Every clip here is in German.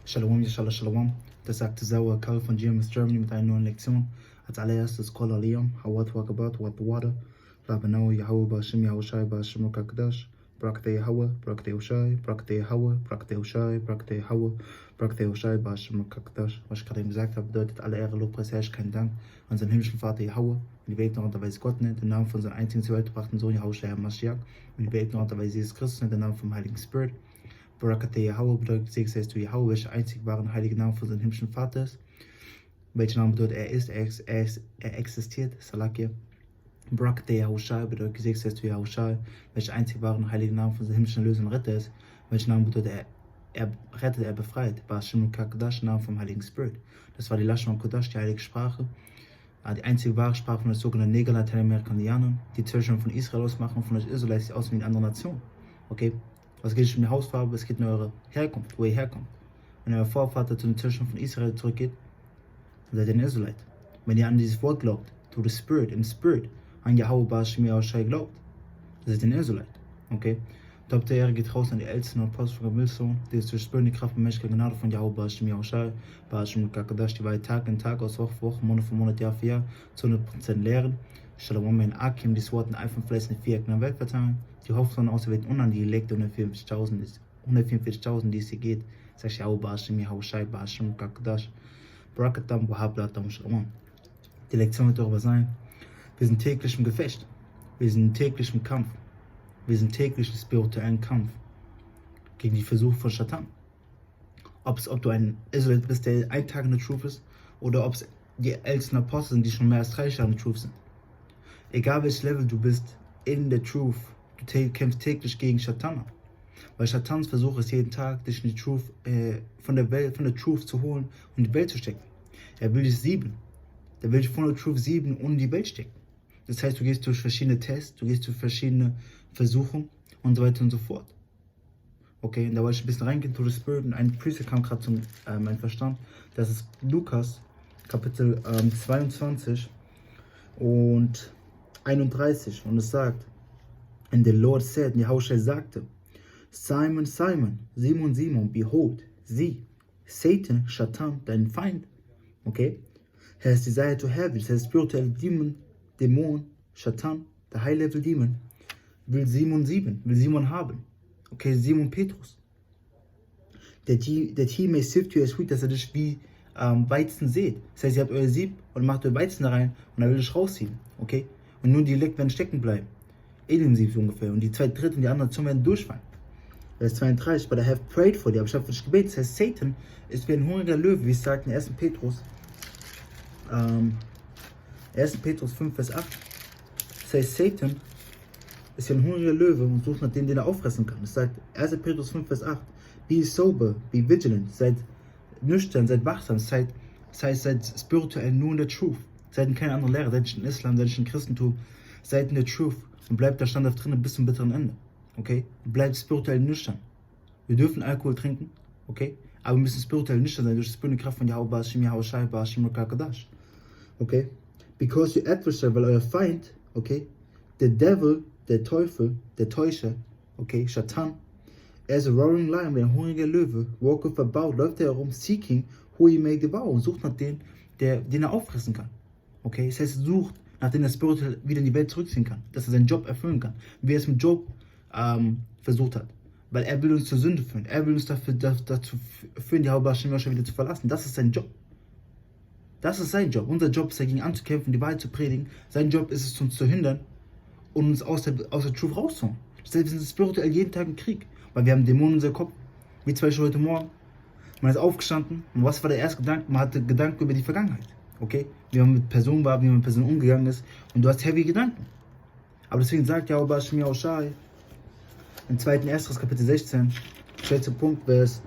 Shalom, Yashalom, Shalom. Das sagte Sauer Karl von GMS Germany mit einer neuen Lektion. Als allererstes Kol Aliyam, Hawat Wakabat, Wat Water, Labanau, Yahweh, Bashim, Yahushai, Bashim, Kakadash, Brakte Yahweh, Brakte Ushai, Brakte Yahweh, Brakte Ushai, Brakte Yahweh, Brakte Ushai, Bashim, Kakadash. Was ich gerade eben gesagt habe, bedeutet alle Ehre, Lobpreis, Herrlichkeit, Dank an seinen himmlischen Vater Yahweh. Und die Welt noch unterweise Gott nennt, den Namen von seinem einzigen zur Welt gebrachten Sohn Yahushai Mashiach. Und die Welt noch unterweise Jesus Christus nennt, den Namen vom Heiligen Spirit. Barakate Yahweh bedeutet, Segen sei du Yahweh, welcher einzig wahren heiligen Name von seinem himmlischen Vater ist. Welcher Name bedeutet, er existiert, Salakia. Barakate Yahushai bedeutet, Segen sei du Yahushai, welcher einzig wahren heiligen Name von seinem himmlischen Löser und Retter ist. Welcher Name bedeutet, er rettet, er befreit. Bashim Kakadash, Name vom Heiligen Spirit. Das war die Lashon Kodash, die heilige Sprache. Die einzige wahre Sprache von den sogenannten Neger Lateinamerikanern, die Zwischen von Israel ausmachen, von euch Israel sieht aus wie eine andere Nation. Okay? Was geht nicht um die Hausfarbe, es geht um eure Herkunft, wo ihr herkommt. Wenn euer Vorvater zu den Zwischen von Israel zurückgeht, dann seid ihr ein Israelit. Wenn ihr an dieses Wort glaubt, to the Spirit, im Spirit, an Yahweh Bashim Yahushai glaubt, dann seid ihr ein Israelit. Okay? Top der Ehre geht raus an die Ältesten und Apostel von Gemilson, die ist durch Spirit, die Kraft und Mächtige Gnade von Yahweh Bashim Yahushai, Bashim Kakadash, die wir Tag in Tag, aus Woche für Woche, Monat für Monat, Jahr für Jahr, zu 100% lehren. Shalom, mein Akim, dieses Wort in einfach Fleiß in die Vierecken der Welt verteilen. Die Hoffnung auserwählten und an die Elegte 144.000, die es hier geht. Sag ich, Yahweh Bashim Yahushai, Bashim Kakadash, Barakatam, Wahablatam, Shalom. Die Lektion wird darüber sein, wir sind täglich im Gefecht. Wir sind täglich im Kampf. Wir sind täglich im spirituellen Kampf gegen die Versuche von Satan. Ob du ein Israelit bist, der ein Tag in der Truth ist, oder ob es die ältesten Apostel sind, die schon mehr als 30 Jahre in der Truth sind. Egal welches Level du bist in der Truth, du kämpfst täglich gegen Satan. Weil Satans Versuch ist jeden Tag, dich in die Truth, von der Truth zu holen und in die Welt zu stecken. Er will dich sieben. Er will dich von der Truth sieben und in die Welt stecken. Das heißt, du gehst durch verschiedene Tests, du gehst durch verschiedene Versuchungen und so weiter und so fort. Okay, und da wollte ich ein bisschen reingehen, to the Spirit, und ein Priester kam gerade zu meinem Verstand. Das ist Lukas, Kapitel 22 und 31. Und es sagt, and the Lord said, und Yahushua sagte, Simon, Simon, Simon, Simon, behold, sieh, Satan, Satan, dein Feind, okay, has desired to have it, das heißt, spiritual Dämon, Satan, der High-Level Demon, will Simon haben. Okay, Simon Petrus. That he may sift you as wheat, dass er dich wie Weizen seht. Das heißt, ihr habt euer Sieb und macht euer Weizen da rein und er will dich rausziehen. Okay? Und nur die Leck werden stecken bleiben. In dem Sieb so ungefähr. Und die zwei Drittel und die anderen Zungen werden durchfallen. Vers 32, but I have prayed for thee, aber ich habe für dich gebetet. Das heißt, Satan ist wie ein hungriger Löwe, wie es sagt in 1. Petrus. 1. Petrus 5, Vers 8. Das heißt, Satan ist wie ein hungriger Löwe und sucht nach dem, den er auffressen kann. Es sagt 1. Petrus 5, Vers 8. Be sober, be vigilant, seid nüchtern, seid wachsam, seid spirituell nur in der Truth. Seid in keiner anderen Lehre, seid nicht in Islam, seid nicht in Christentum, seid in der Truth und bleibt da standhaft drin bis zum bitteren Ende. Okay? Bleibt spirituell nüchtern. Wir dürfen Alkohol trinken, okay? Aber wir müssen spirituell nüchtern sein durch die spirituelle Kraft von Yahweh Bashim Yahushai Bashim Kakadash. Okay? Because your adversary, weil euer Feind, okay? The devil, der Teufel, der Täuscher, okay, Satan, as a roaring lion, wie ein hungriger Löwe, walketh about, läuft er herum, seeking who he may devour, und sucht nach dem, den er auffressen kann. Okay, das heißt, er sucht nach dem er spirituell wieder in die Welt zurückziehen kann, dass er seinen Job erfüllen kann, wie er es mit Job versucht hat. Weil er will uns zur Sünde führen, er will uns dazu führen, die Yahweh wieder zu verlassen. Das ist sein Job. Das ist sein Job. Unser Job ist dagegen anzukämpfen, die Wahrheit zu predigen. Sein Job ist es, uns zu hindern und uns aus der Truth rauszuholen. Das heißt, wir sind spirituell jeden Tag im Krieg, weil wir haben Dämonen in unserem Kopf. Wie zum Beispiel heute Morgen. Man ist aufgestanden und was war der erste Gedanke? Man hatte Gedanken über die Vergangenheit. Okay? Wie man mit Personen war, wie man mit Personen umgegangen ist. Und du hast heavy Gedanken. Aber deswegen sagt Yahweh Bashim Yahushai im 2. Esdras Kapitel 16, letzter Punkt, Vers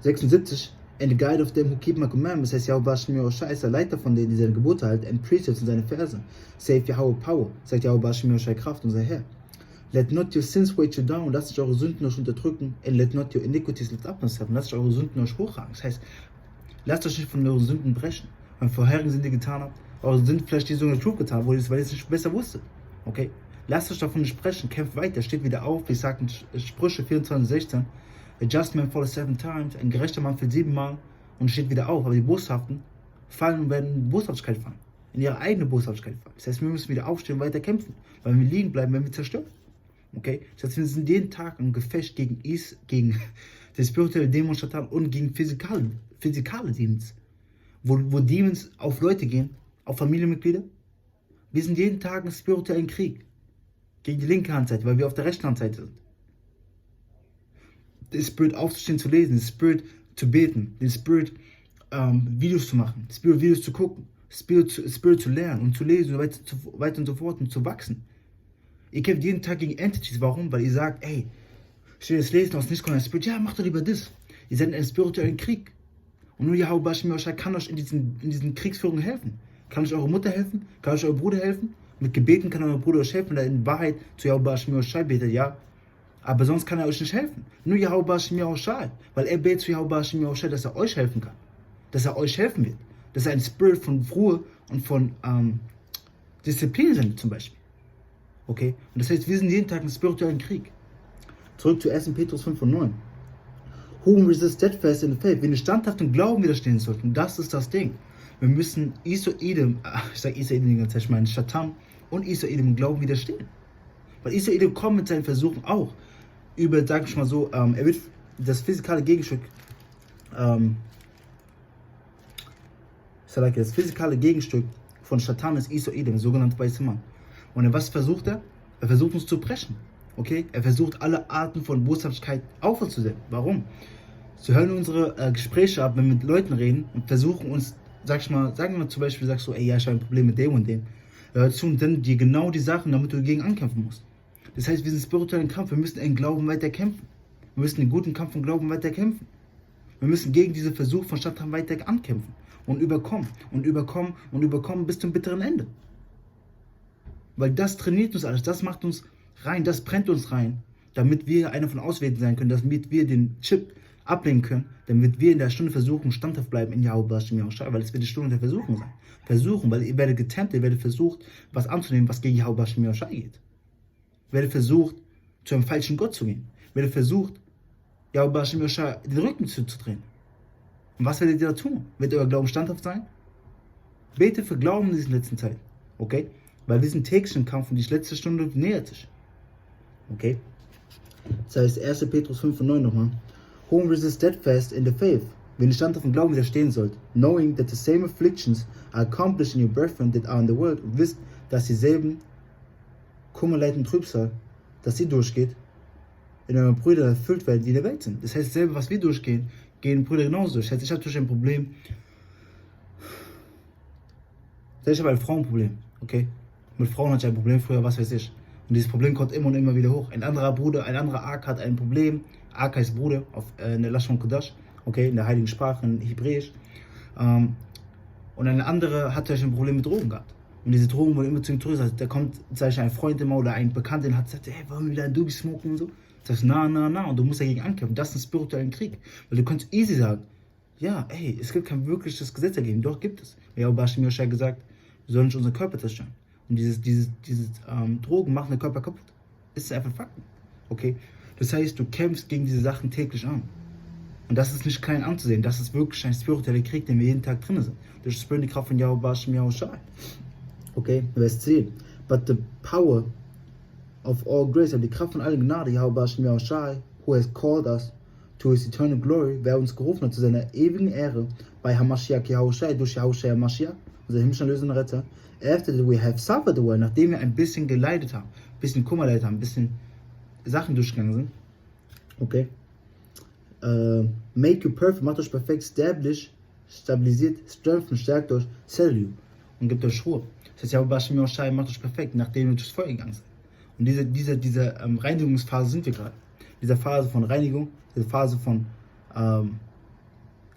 76, and the guide of them who keep my commandments, das heißt, Yahweh Bashim Yahushai ist der Leiter von denen, die seine Gebote halten, and precepts in seine Verse. Save Yahweh Power, sagt Yahweh Bashim Yahushai Kraft, unser Herr. Let not your sins weigh you down, lasst euch eure Sünden euch unterdrücken, and let not your iniquities lift up yourself, lasst euch eure Sünden euch hochragen. Das heißt, lasst euch nicht von euren Sünden brechen, weil vorherigen Sünden getan habt, eure Sünden vielleicht die so eine Truth getan, weil ihr es nicht besser wusstet. Okay? Lasst euch davon nicht sprechen, kämpft weiter, steht wieder auf, wie sagt in Sprüche 24,16, A just man falls 7 times, ein gerechter Mann fällt 7 Mal und steht wieder auf. Aber die Boshaften fallen und werden in Boshaftigkeit fallen. In ihre eigene Boshaftigkeit fallen. Das heißt, wir müssen wieder aufstehen und weiter kämpfen. Weil wenn wir liegen bleiben, werden wir zerstört. Okay? Das heißt, wir sind jeden Tag im Gefecht gegen den spirituellen Dämon Satan und gegen physikale Demons. Wo Demons auf Leute gehen, auf Familienmitglieder. Wir sind jeden Tag im spirituellen Krieg. Gegen die linke Handseite, weil wir auf der rechten Handseite sind. Den Spirit aufzustehen, zu lesen, den Spirit zu beten, den Spirit Videos zu machen, den Spirit Videos zu gucken, Spirit zu lernen und zu lesen und weiter und so fort und zu wachsen. Ihr kämpft jeden Tag gegen Entities. Warum? Weil ihr sagt, ey, ich will das lesen aus nichts kommt ein Spirit. Ja, macht doch lieber das. Ihr seid in einem spirituellen Krieg. Und nur Yahweh kann euch in diesen Kriegsführungen helfen. Kann euch eure Mutter helfen? Kann euch euer Bruder helfen? Mit Gebeten kann euer Bruder euch helfen, weil er in Wahrheit zu Yahweh betet, ja. Aber sonst kann er euch nicht helfen. Nur Yahweh, weil er betet zu Yahweh, dass er euch helfen kann. Dass er euch helfen wird. Dass er ein Spirit von Ruhe und von Disziplin sendet zum Beispiel. Okay? Und das heißt, wir sind jeden Tag im spirituellen Krieg. Zurück zu 1. Petrus 5 und 9. Whom resist steadfast in the faith. Wenn ihr standhaft im Glauben widerstehen sollten, das ist das Ding. Wir müssen ich sage Edom die ganze Zeit, ich meine Satan und Edom im Glauben widerstehen. Weil Edom kommt mit seinen Versuchen auch über, sag ich mal so, er wird das physikale Gegenstück, das physikale Gegenstück von Satan ist Edom, der sogenannte weiße Mann. Und was versucht er? Er versucht uns zu brechen. Okay? Er versucht alle Arten von Boshaftigkeit aufzusetzen. Warum? Sie hören unsere Gespräche ab, wenn wir mit Leuten reden und versuchen uns, sagen wir zum Beispiel, sagst du, ey, ja, ich habe ein Problem mit dem und dem. Hör zu und dann dir genau die Sachen, damit du dagegen ankämpfen musst. Das heißt, wir sind spirituellen Kampf, wir müssen in Glauben weiter kämpfen. Wir müssen den guten Kampf von Glauben weiter kämpfen. Wir müssen gegen diesen Versuch von Satan weiter ankämpfen und überkommen bis zum bitteren Ende. Weil das trainiert uns alles, das macht uns rein, das brennt uns rein, damit wir einer von Auswählten sein können, damit wir den Chip ablehnen können, damit wir in der Stunde versuchen, standhaft bleiben in Yahweh, weil es wird die Stunde der Versuchung sein. Versuchen, weil ihr werdet getemptet, ihr werdet versucht, was anzunehmen, was gegen Yahweh geht. Ihr werdet versucht, zu einem falschen Gott zu gehen. Ihr werdet versucht, Yahweh den Rücken zu drehen. Und was werdet ihr da tun? Wird euer Glauben standhaft sein? Bete für Glauben in dieser letzten Zeit. Okay? Weil wir sind täglich im Kampf und die letzte Stunde nähert sich. Okay? Das heißt 1. Petrus 5 und 9 nochmal. Whom resist steadfast in the faith. Wenn ihr standhaft im Glauben widerstehen sollt, knowing that the same afflictions are accomplished in your brethren that are in the world, und wisst, dass dieselben Kummer, Leid und Trübsal, dass sie durchgeht, in euren Brüdern erfüllt werden, die in der Welt sind. Das heißt, dasselbe, was wir durchgehen, gehen Brüder genauso durch. Das heißt, ich habe durch ein Problem. Ich habe ein Frauenproblem, okay? Mit Frauen hatte ich ein Problem früher, was weiß ich. Und dieses Problem kommt immer und immer wieder hoch. Ein anderer Bruder, ein anderer Ak hat ein Problem. Ak heißt Bruder in der Lashon Kodash, okay, in der heiligen Sprache, in Hebräisch. Und ein anderer hat ein Problem mit Drogen gehabt. Und diese Drogen wurden immer zu ihm zurück. Also, da kommt, sag ich, ein Freund immer oder ein Bekannter, der hat gesagt, hey, wollen wir wieder ein Doobie smoken und so? Sagst du, na. Und du musst dagegen ankämpfen. Das ist ein spiritueller Krieg. Weil du kannst easy sagen, ja, ey, es gibt kein wirkliches Gesetz dagegen. Doch, gibt es. Ja, Bashim Yoshai hat gesagt, wir sollen nicht unseren Körper zerstören. Und diese Drogen machen den Körper kaputt. Das ist einfach Fakten. Okay? Das heißt, du kämpfst gegen diese Sachen täglich an. Und das ist nicht klein anzusehen. Das ist wirklich ein spiritueller Krieg, den wir jeden Tag drin sind. Durch die Kraft von Yahweh Bashim Yoshai. Okay? Vers 10. But the power of all grace, aber die Kraft von aller Gnade, Yahweh Bashim Yoshai, who has called us to his eternal glory, wer uns gerufen hat zu seiner ewigen Ehre, bei Hamashiach Yahushai, durch Yahushai Hamashiach, unser himmlischer Lösender Retter, after we have suffered the world, nachdem wir ein bisschen geleidet haben, ein bisschen Kummer erleidet haben, ein bisschen Sachen durchgegangen sind, okay, make you perfect, macht euch perfekt, establish, stabilisiert, strengthen, stärkt euch, settle you und gibt euch Ruhe. Das heißt, Yahweh Bashim Yoshai macht euch perfekt, nachdem wir durchs Feuer gegangen sind. Und diese Reinigungsphase sind wir gerade. Diese Phase von Reinigung, diese Phase von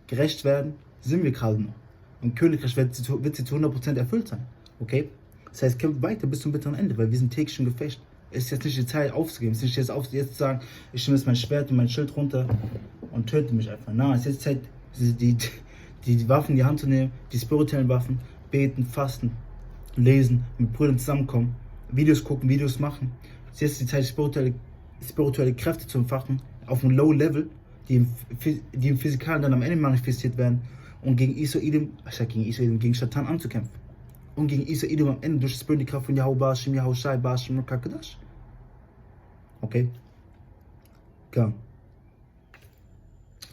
gerecht werden, sind wir gerade noch. Und Königreich wird sie zu 100% erfüllt sein. Okay? Das heißt, kämpft weiter bis zum bitteren Ende, weil wir sind täglich im Gefecht. Es ist jetzt nicht die Zeit aufzugeben. Es ist nicht jetzt zu sagen, ich nehme jetzt mein Schwert und mein Schild runter und töte mich einfach. Nein, es ist jetzt Zeit, die Waffen in die Hand zu nehmen, die spirituellen Waffen, beten, fasten, lesen, mit Brüdern zusammenkommen, Videos gucken, Videos machen. Es ist jetzt die Zeit, spirituelle Kräfte zu entfachen, auf einem Low Level, die im Physikalen dann am Ende manifestiert werden und gegen gegen Satan anzukämpfen. Und gegen Isa-Idum am Ende durch die Kraft von Yahweh Bashim, Yahweh Shai, Bashim und Kakadash. Okay? Klar.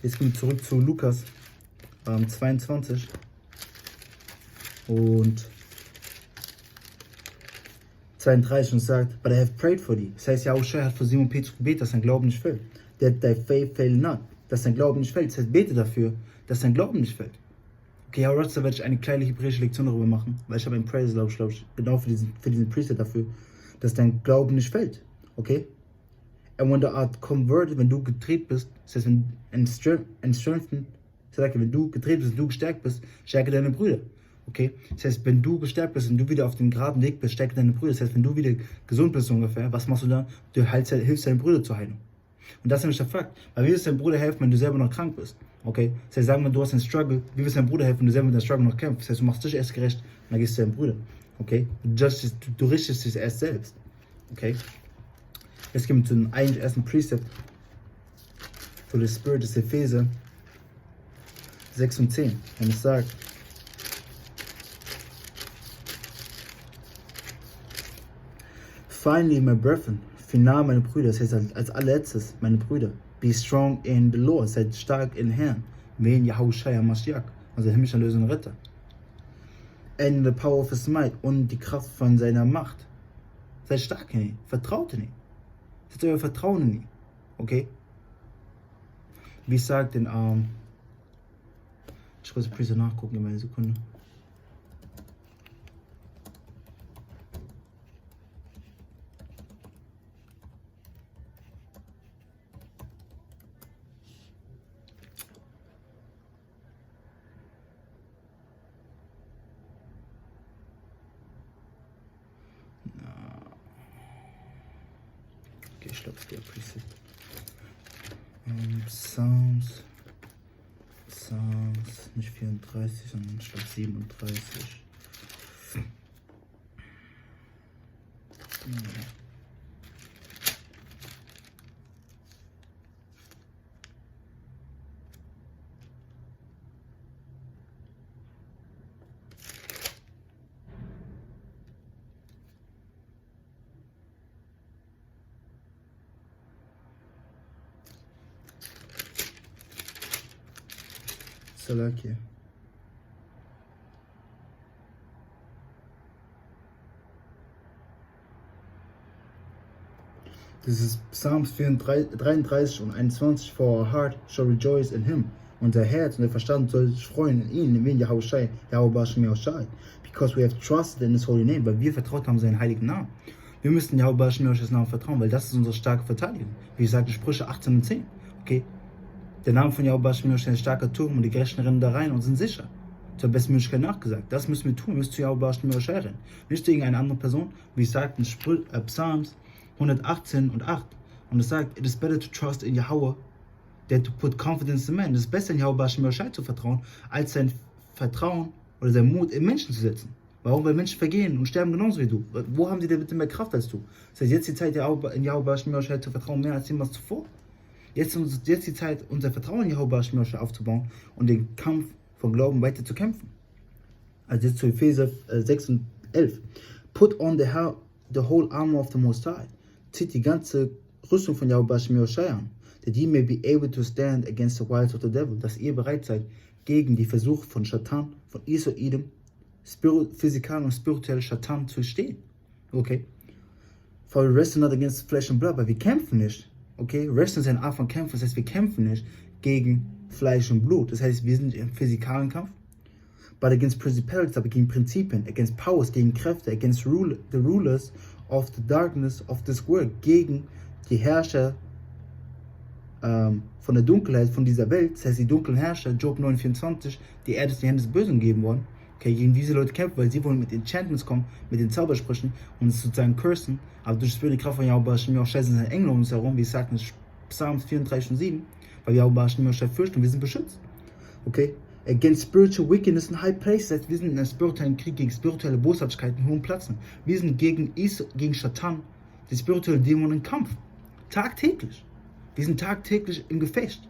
Jetzt gehen wir zurück zu Lukas 22 und 32 und sagt, but I have prayed for thee. Das heißt, Yahweh Shai hat für Simon Petrus gebetet, dass sein Glauben nicht fällt. That thy faith fail not. Dass sein Glauben nicht fällt. Das heißt, bete dafür, dass sein Glauben nicht fällt. Okay, ja, da werde ich eine kleine hebräische Lektion darüber machen, weil ich habe einen Praise, glaube ich, genau für diesen Preset dafür, dass dein Glauben nicht fällt. Okay? And when the art converted, wenn du gedreht bist, das heißt, wenn du gedreht bist, wenn du gestärkt bist, stärke deine Brüder. Okay? Das heißt, wenn du gestärkt bist und du wieder auf dem geraden Weg bist, stärke deine Brüder. Das heißt, wenn du wieder gesund bist ungefähr, was machst du dann? Du hilfst deinen Brüder zur Heilung. Und das ist nämlich der Fakt. Weil wie willst du deinem Bruder helfen, wenn du selber noch krank bist? Okay? Das heißt, sagen wir, du hast einen Struggle, wie willst du deinem Bruder helfen, wenn du selber mit deinem Struggle noch kämpfst? Das heißt, du machst dich erst gerecht und dann gehst du deinem Bruder. Okay? Du richtest dich erst selbst. Okay? Jetzt gehen wir zu dem eigentlich ersten Precept für the Spirit des Epheser 6 und 10. Und es sagt, finally, my brethren, final, meine Brüder, das heißt als allerletztes, meine Brüder, be strong in the Lord, seid stark in Herrn, wen Yahushua HaMashiach, also himmlischer Lösung und Retter. And in the power of his might, und die Kraft von seiner Macht. Seid stark in ihm, vertraut in ihm. Setzt euer Vertrauen in ihm, okay? Wie ich sage, den ich muss Priester nachgucken in einer Sekunde. Okay, ich glaube, es ist der Preset. Psalms, nicht 34, sondern ich glaube 37. Salakia. Das ist Psalms 33 und 21. For our heart shall rejoice in him. Unser Herz und der Verstand soll sich freuen in ihn, in wen Yahushai, Yahushai, because we have trusted in his holy name, weil wir vertraut haben seinen heiligen Namen. Wir müssen Yahushais Namen vertrauen, weil das ist unsere starke Verteidigung. Wie gesagt, Sprüche 18 und 10. Okay? Der Name von Yahuwah ist ein starker Turm und die Gerechten rennen da rein und sind sicher. Zur besten Möglichkeit nachgesagt. Das müssen wir tun. Wir müssen zu Yahuwah rennen. Nicht zu irgendeiner anderen Person. Wie es sagt in Psalms 118 und 8. Und es sagt, it is better to trust in Yahweh than to put confidence in man. Es ist besser, in Yahuwah zu vertrauen, als sein Vertrauen oder sein Mut in Menschen zu setzen. Warum? Weil Menschen vergehen und sterben genauso wie du. Wo haben sie denn bitte mehr Kraft als du? Das heißt, jetzt die Zeit, in Yahuwah zu vertrauen, mehr als jemals zuvor. Jetzt die Zeit, unser Vertrauen in Yahuwah aufzubauen und den Kampf von Glauben weiter zu kämpfen. Also jetzt zu Epheser 6 und 11. Put on the whole armor of the Most High. Zieht die ganze Rüstung von Yahuwah an. That ye may be able to stand against the wiles of the devil. Dass ihr bereit seid, gegen die Versuche von Satan, von Isa-Idum, physikal und spirituell Satan zu stehen. Okay? For we wrestle not against flesh and blood, weil wir kämpfen nicht. Okay, Wrestling ist eine Art von Kämpfen, das heißt, wir kämpfen nicht gegen Fleisch und Blut. Das heißt, wir sind im physikalen Kampf. But against principalities, aber gegen Prinzipien, against powers, gegen Kräfte, against the rulers of the darkness of this world, gegen die Herrscher von der Dunkelheit, von dieser Welt. Das heißt, die dunklen Herrscher, Job 9,24, die Erde ist in die Hände des Bösen gegeben worden. Okay, gegen diese Leute kämpfen, weil sie wollen mit Enchantments kommen, mit den Zaubersprüchen und sozusagen cursen. Aber durch die Kraft von Yahuwah sind seine Engel um uns herum, wie es sagt in Psalms 34 und 7, weil Yahuwah fürchten und wir sind beschützt. Okay? Against spiritual wickedness in high places. Das heißt, wir sind in einem spirituellen Krieg gegen spirituelle Boshaftigkeiten in hohen Plätzen. Wir sind gegen Satan, die spirituelle Dämonen im Kampf. Tagtäglich. Wir sind tagtäglich im Gefecht.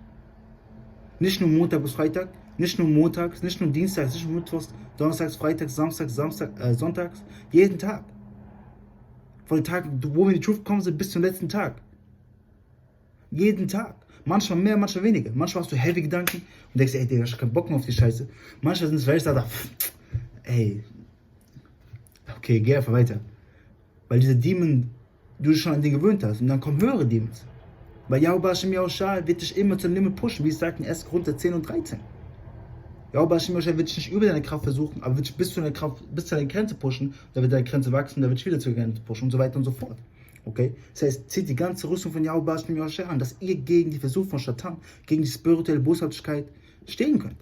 Nicht nur Montag bis Freitag, nicht nur montags, nicht nur dienstags, nicht nur mittwochs, donnerstags, freitags, samstags, sonntags, jeden Tag. Von dem Tag, wo wir in die Truth gekommen sind, bis zum letzten Tag. Jeden Tag. Manchmal mehr, manchmal weniger. Manchmal hast du heavy Gedanken und denkst, ey, Digga, ich hab keinen Bock mehr auf die Scheiße. Manchmal sind es welche, da, ey, okay, geh einfach weiter. Weil diese Demon, du dich schon an die gewöhnt hast. Und dann kommen höhere Demons. Weil Yahweh Hashem Yahushua wird dich immer zum Limit pushen, wie es sagt in 1. Korinther 10 und 13. Yahweh Hashem Yahushua wird dich nicht über deine Kraft versuchen, aber wird dich bis zu deiner Grenze pushen, da wird deine Grenze wachsen, da wird dich wieder zur Grenze pushen und so weiter und so fort. Okay? Das heißt, zieht die ganze Rüstung von Yahweh Hashem Yahushua an, dass ihr gegen die Versuche von Satan, gegen die spirituelle Boshaftigkeit stehen könnt.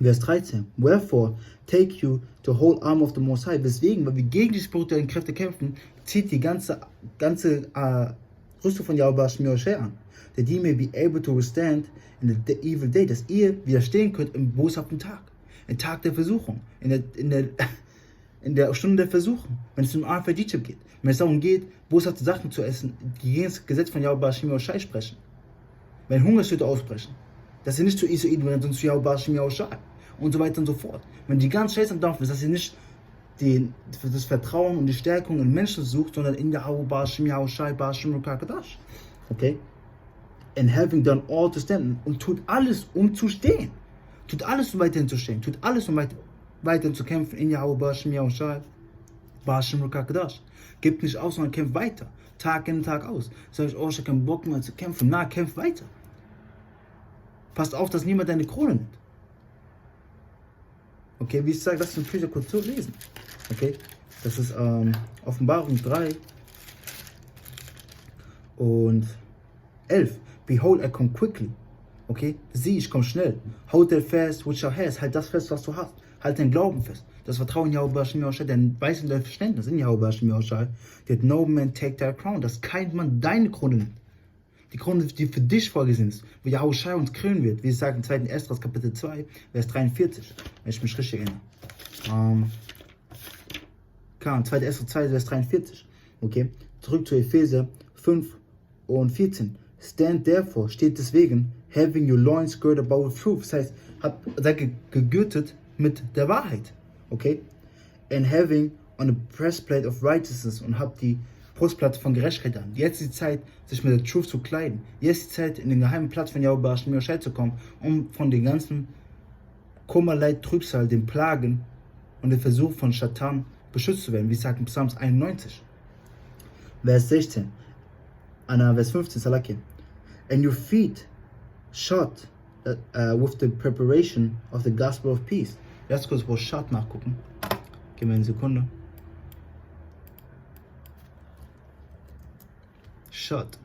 Vers 13. Wherefore take you the whole arm of the Most High. Weswegen, weil wir gegen die spirituellen Kräfte kämpfen, zieht die ganze Rüstung von Yahweh Hashem Yahushua an. That ye may be able to withstand in the evil day. Dass ihr widerstehen könnt im boshaften Tag. Im Tag der Versuchung. In der Stunde der Versuchung. Wenn es um Vergesst geht. Wenn es darum geht, boshafte Sachen zu essen, die gegen das Gesetz von Yahweh Hashem Yahushua sprechen. Wenn Hungersnöte ausbrechen. Dass ihr nicht zu Israel rennt, sondern zu Yahweh Hashem Yahushua. Und so weiter und so fort. Wenn die ganze Scheiße am Dampfen ist, dass ihr nicht das Vertrauen und die Stärkung in Menschen sucht, sondern in Yahweh Hashem Yahushua, Hashem Kadash. Okay? And having done all to stand. Und tut alles, um zu stehen. Tut alles, um weiterhin zu stehen. Tut alles, um weiterhin zu kämpfen in Yahweh Hashem Yahushua, Hashem Kadash. Gebt nicht auf, sondern kämpft weiter. Tag in, Tag aus. Sag ich, oh, ich habe keinen Bock mehr zu kämpfen. Na, kämpft weiter. Passt auf, dass niemand deine Krone nimmt. Okay, wie ich sage, lass uns natürlich kurz lesen. Okay, das ist Offenbarung 3 und 11. Behold, I come quickly. Okay, sieh, ich komme schnell. Hold that fast which thou hast. Halt das fest, was du hast. Halt dein Glauben fest. Das Vertrauen in Yahweh Hashem Yahushua, dein Weiß und dein Verständnis in Yahweh Hashem Yahushua. That no man take thy crown. Dass kein Mann deine Krone nimmt. Die Krone, die für dich vorgesehen ist, wo Yahushua uns krönen wird, wie es sagt im 2. Esdras Kapitel 2, Vers 43, wenn ich mich richtig erinnere. 2. Esdras 2, Vers 43. Okay, zurück zu Epheser 5 und 14. Stand therefore, steht deswegen, having your loins girded about with truth. Das heißt, seid gegürtet mit der Wahrheit. Okay, and having on the breastplate of righteousness, und habt die Brustplatte von Gerechtigkeit an. Jetzt ist die Zeit, sich mit der Truth zu kleiden. Jetzt ist die Zeit, in den geheimen Platz von Yahweh Hashem Yahushua zu kommen, um von den ganzen Kummer, Leid, Trübsal, den Plagen und dem Versuch von Satan beschützt zu werden, wie es sagt in Psalms 91. Vers 16, Vers 15, Salaki. And your feet shod with the preparation of the gospel of peace. Lass kurz wo shod nachgucken. Gib mir eine Sekunde. Shod.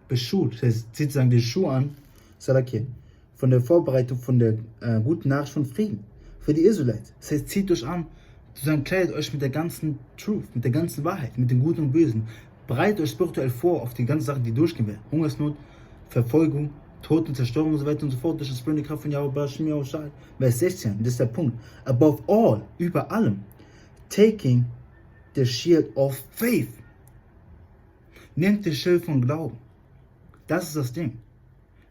Beschut. Das heißt, zieht sozusagen die Schuhe an. Salaki. Von der Vorbereitung von der guten Nachricht von Frieden. Für die Israeliten. Das heißt, zieht euch an. Sozusagen kleidet euch mit der ganzen Truth, mit der ganzen Wahrheit, mit dem Guten und Bösen. Bereitet euch spirituell vor auf die ganzen Sachen, die durchgehen werden. Hungersnot, Verfolgung, Tod und Zerstörung und so weiter und so fort. Durch das spirituelle Kraft von Yahweh Hashem Yahushua. Vers 16, das ist der Punkt. Above all, über allem, taking the shield of faith. Nehmt den Schild von Glauben. Das ist das Ding.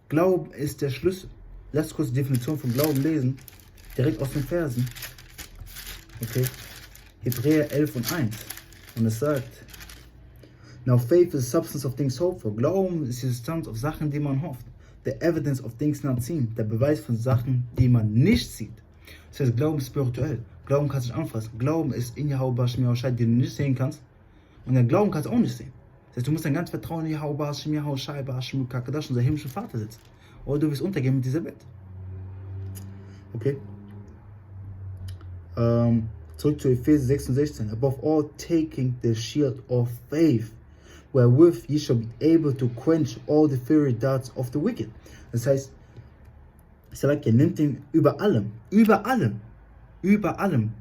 Glauben ist der Schlüssel. Lasst kurz die Definition von Glauben lesen. Direkt aus den Versen. Okay. Hebräer 11 und 1. Und es sagt, Now faith is the substance of things hoped for. Glauben ist die Substanz auf Sachen, die man hofft. The evidence of things not seen. Der Beweis von Sachen, die man nicht sieht. Das heißt, Glauben ist spirituell. Glauben kannst du nicht anfassen. Glauben ist in Yahweh Hashem Yahushua, den du nicht sehen kannst. Und der Glauben kannst du auch nicht sehen. Das heißt, du musst dein ganzes Vertrauen in Yahweh Hashem Yahushua, Hashem Kadash, unser himmlischer Vater sitzen. Oder du wirst untergehen mit dieser Welt. Okay. Zurück zu Epheser 6 und 16. Above all, taking the shield of faith, wherewith ye shall be able to quench all the fiery darts of the wicked. Das heißt, ihr nehmt den über allem,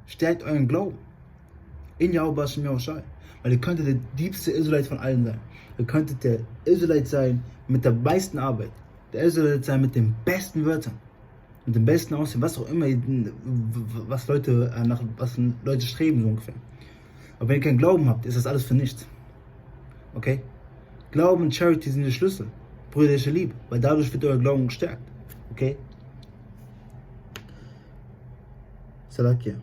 stärkt euren Glauben in Yahweh Hashem Yahushua. Weil ihr könntet der diebste Israelit von allen sein. Ihr könntet der Israelit sein mit der meisten Arbeit. Der Israelit sein mit den besten Wörtern. Mit dem besten Aussehen, was auch immer, was Leute streben, so ungefähr. Aber wenn ihr keinen Glauben habt, ist das alles für nichts. Okay? Glauben und Charity sind der Schlüssel. brüderliche Liebe, weil dadurch wird euer Glauben gestärkt. Okay? Salakia.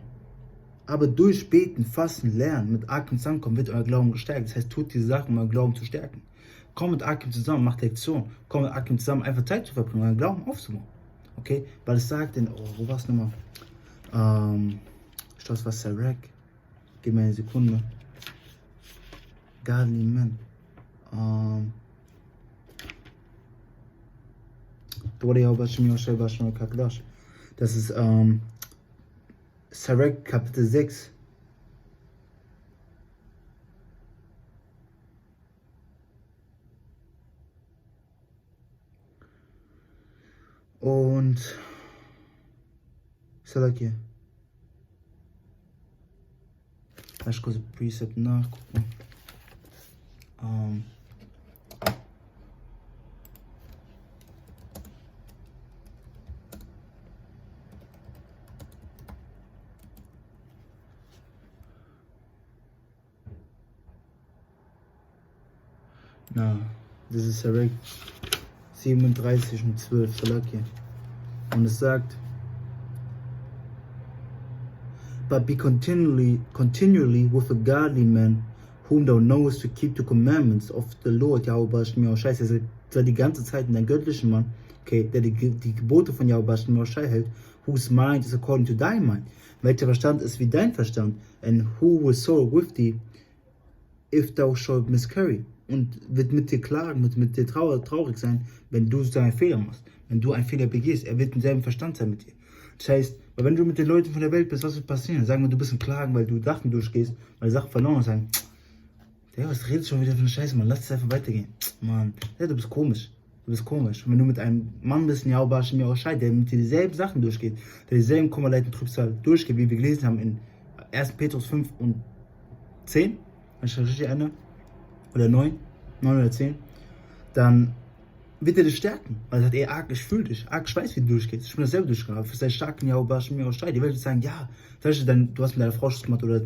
Aber durch Beten, Fasten, Lernen, mit Akim zusammenkommen, wird euer Glauben gestärkt. Das heißt, tut diese Sachen, um euren Glauben zu stärken. Kommt mit Akim zusammen, macht Lektion. Kommt mit Akim zusammen, einfach Zeit zu verbringen, euren Glauben aufzubauen. Okay? Weil es sagt, wo war es nochmal? Ich glaube, es war Sarek. Gib mir eine Sekunde. Godly man. Das ist Sarek Kapitel 6. Und Salakia. Lass ich kurz ein Precept nachgucken. Das ist Sarek 37 und 12, Salakia. Und es sagt, but be continually with a godly man, whom thou knowest to keep the commandments of the Lord, Yahweh Shai. Sei die ganze Zeit in der göttlichen Mann, okay, der die Gebote von Yahweh Shai hält, whose mind is according to thy mind, welcher Verstand ist wie dein Verstand, and who will sorrow with thee, if thou shalt miscarry. Und wird mit dir klagen, mit dir traurig sein, wenn du einen Fehler machst, wenn du einen Fehler begehst. Er wird im selben Verstand sein mit dir. Das heißt, weil wenn du mit den Leuten von der Welt bist, was wird passieren? Sagen wir, du bist im Klagen, weil du Sachen durchgehst, weil Sachen verloren und sagen, der, was redest du schon wieder für eine Scheiße, Mann, lass es einfach weitergehen. Mann, ja, du bist komisch. Du bist komisch. Und wenn du mit einem Mann bist, ein Yahweh mir auch scheit, der mit dir dieselben Sachen durchgeht, der dieselben Kummerleiten Trübsal durchgeht, wie wir gelesen haben in 1. Petrus 5 und 10, wenn ich das richtig erinnere, oder 9 oder 10, dann wird er dich stärken. Weil er sagt, ey, Ark, ich fühle dich. Ark, ich weiß, wie du durchgehst. Ich bin das selber durchgegangen. Für seinen starken Yahweh mir auch scheit. Die Welt wird sagen, ja, du hast mit deiner Frau Schluss gemacht oder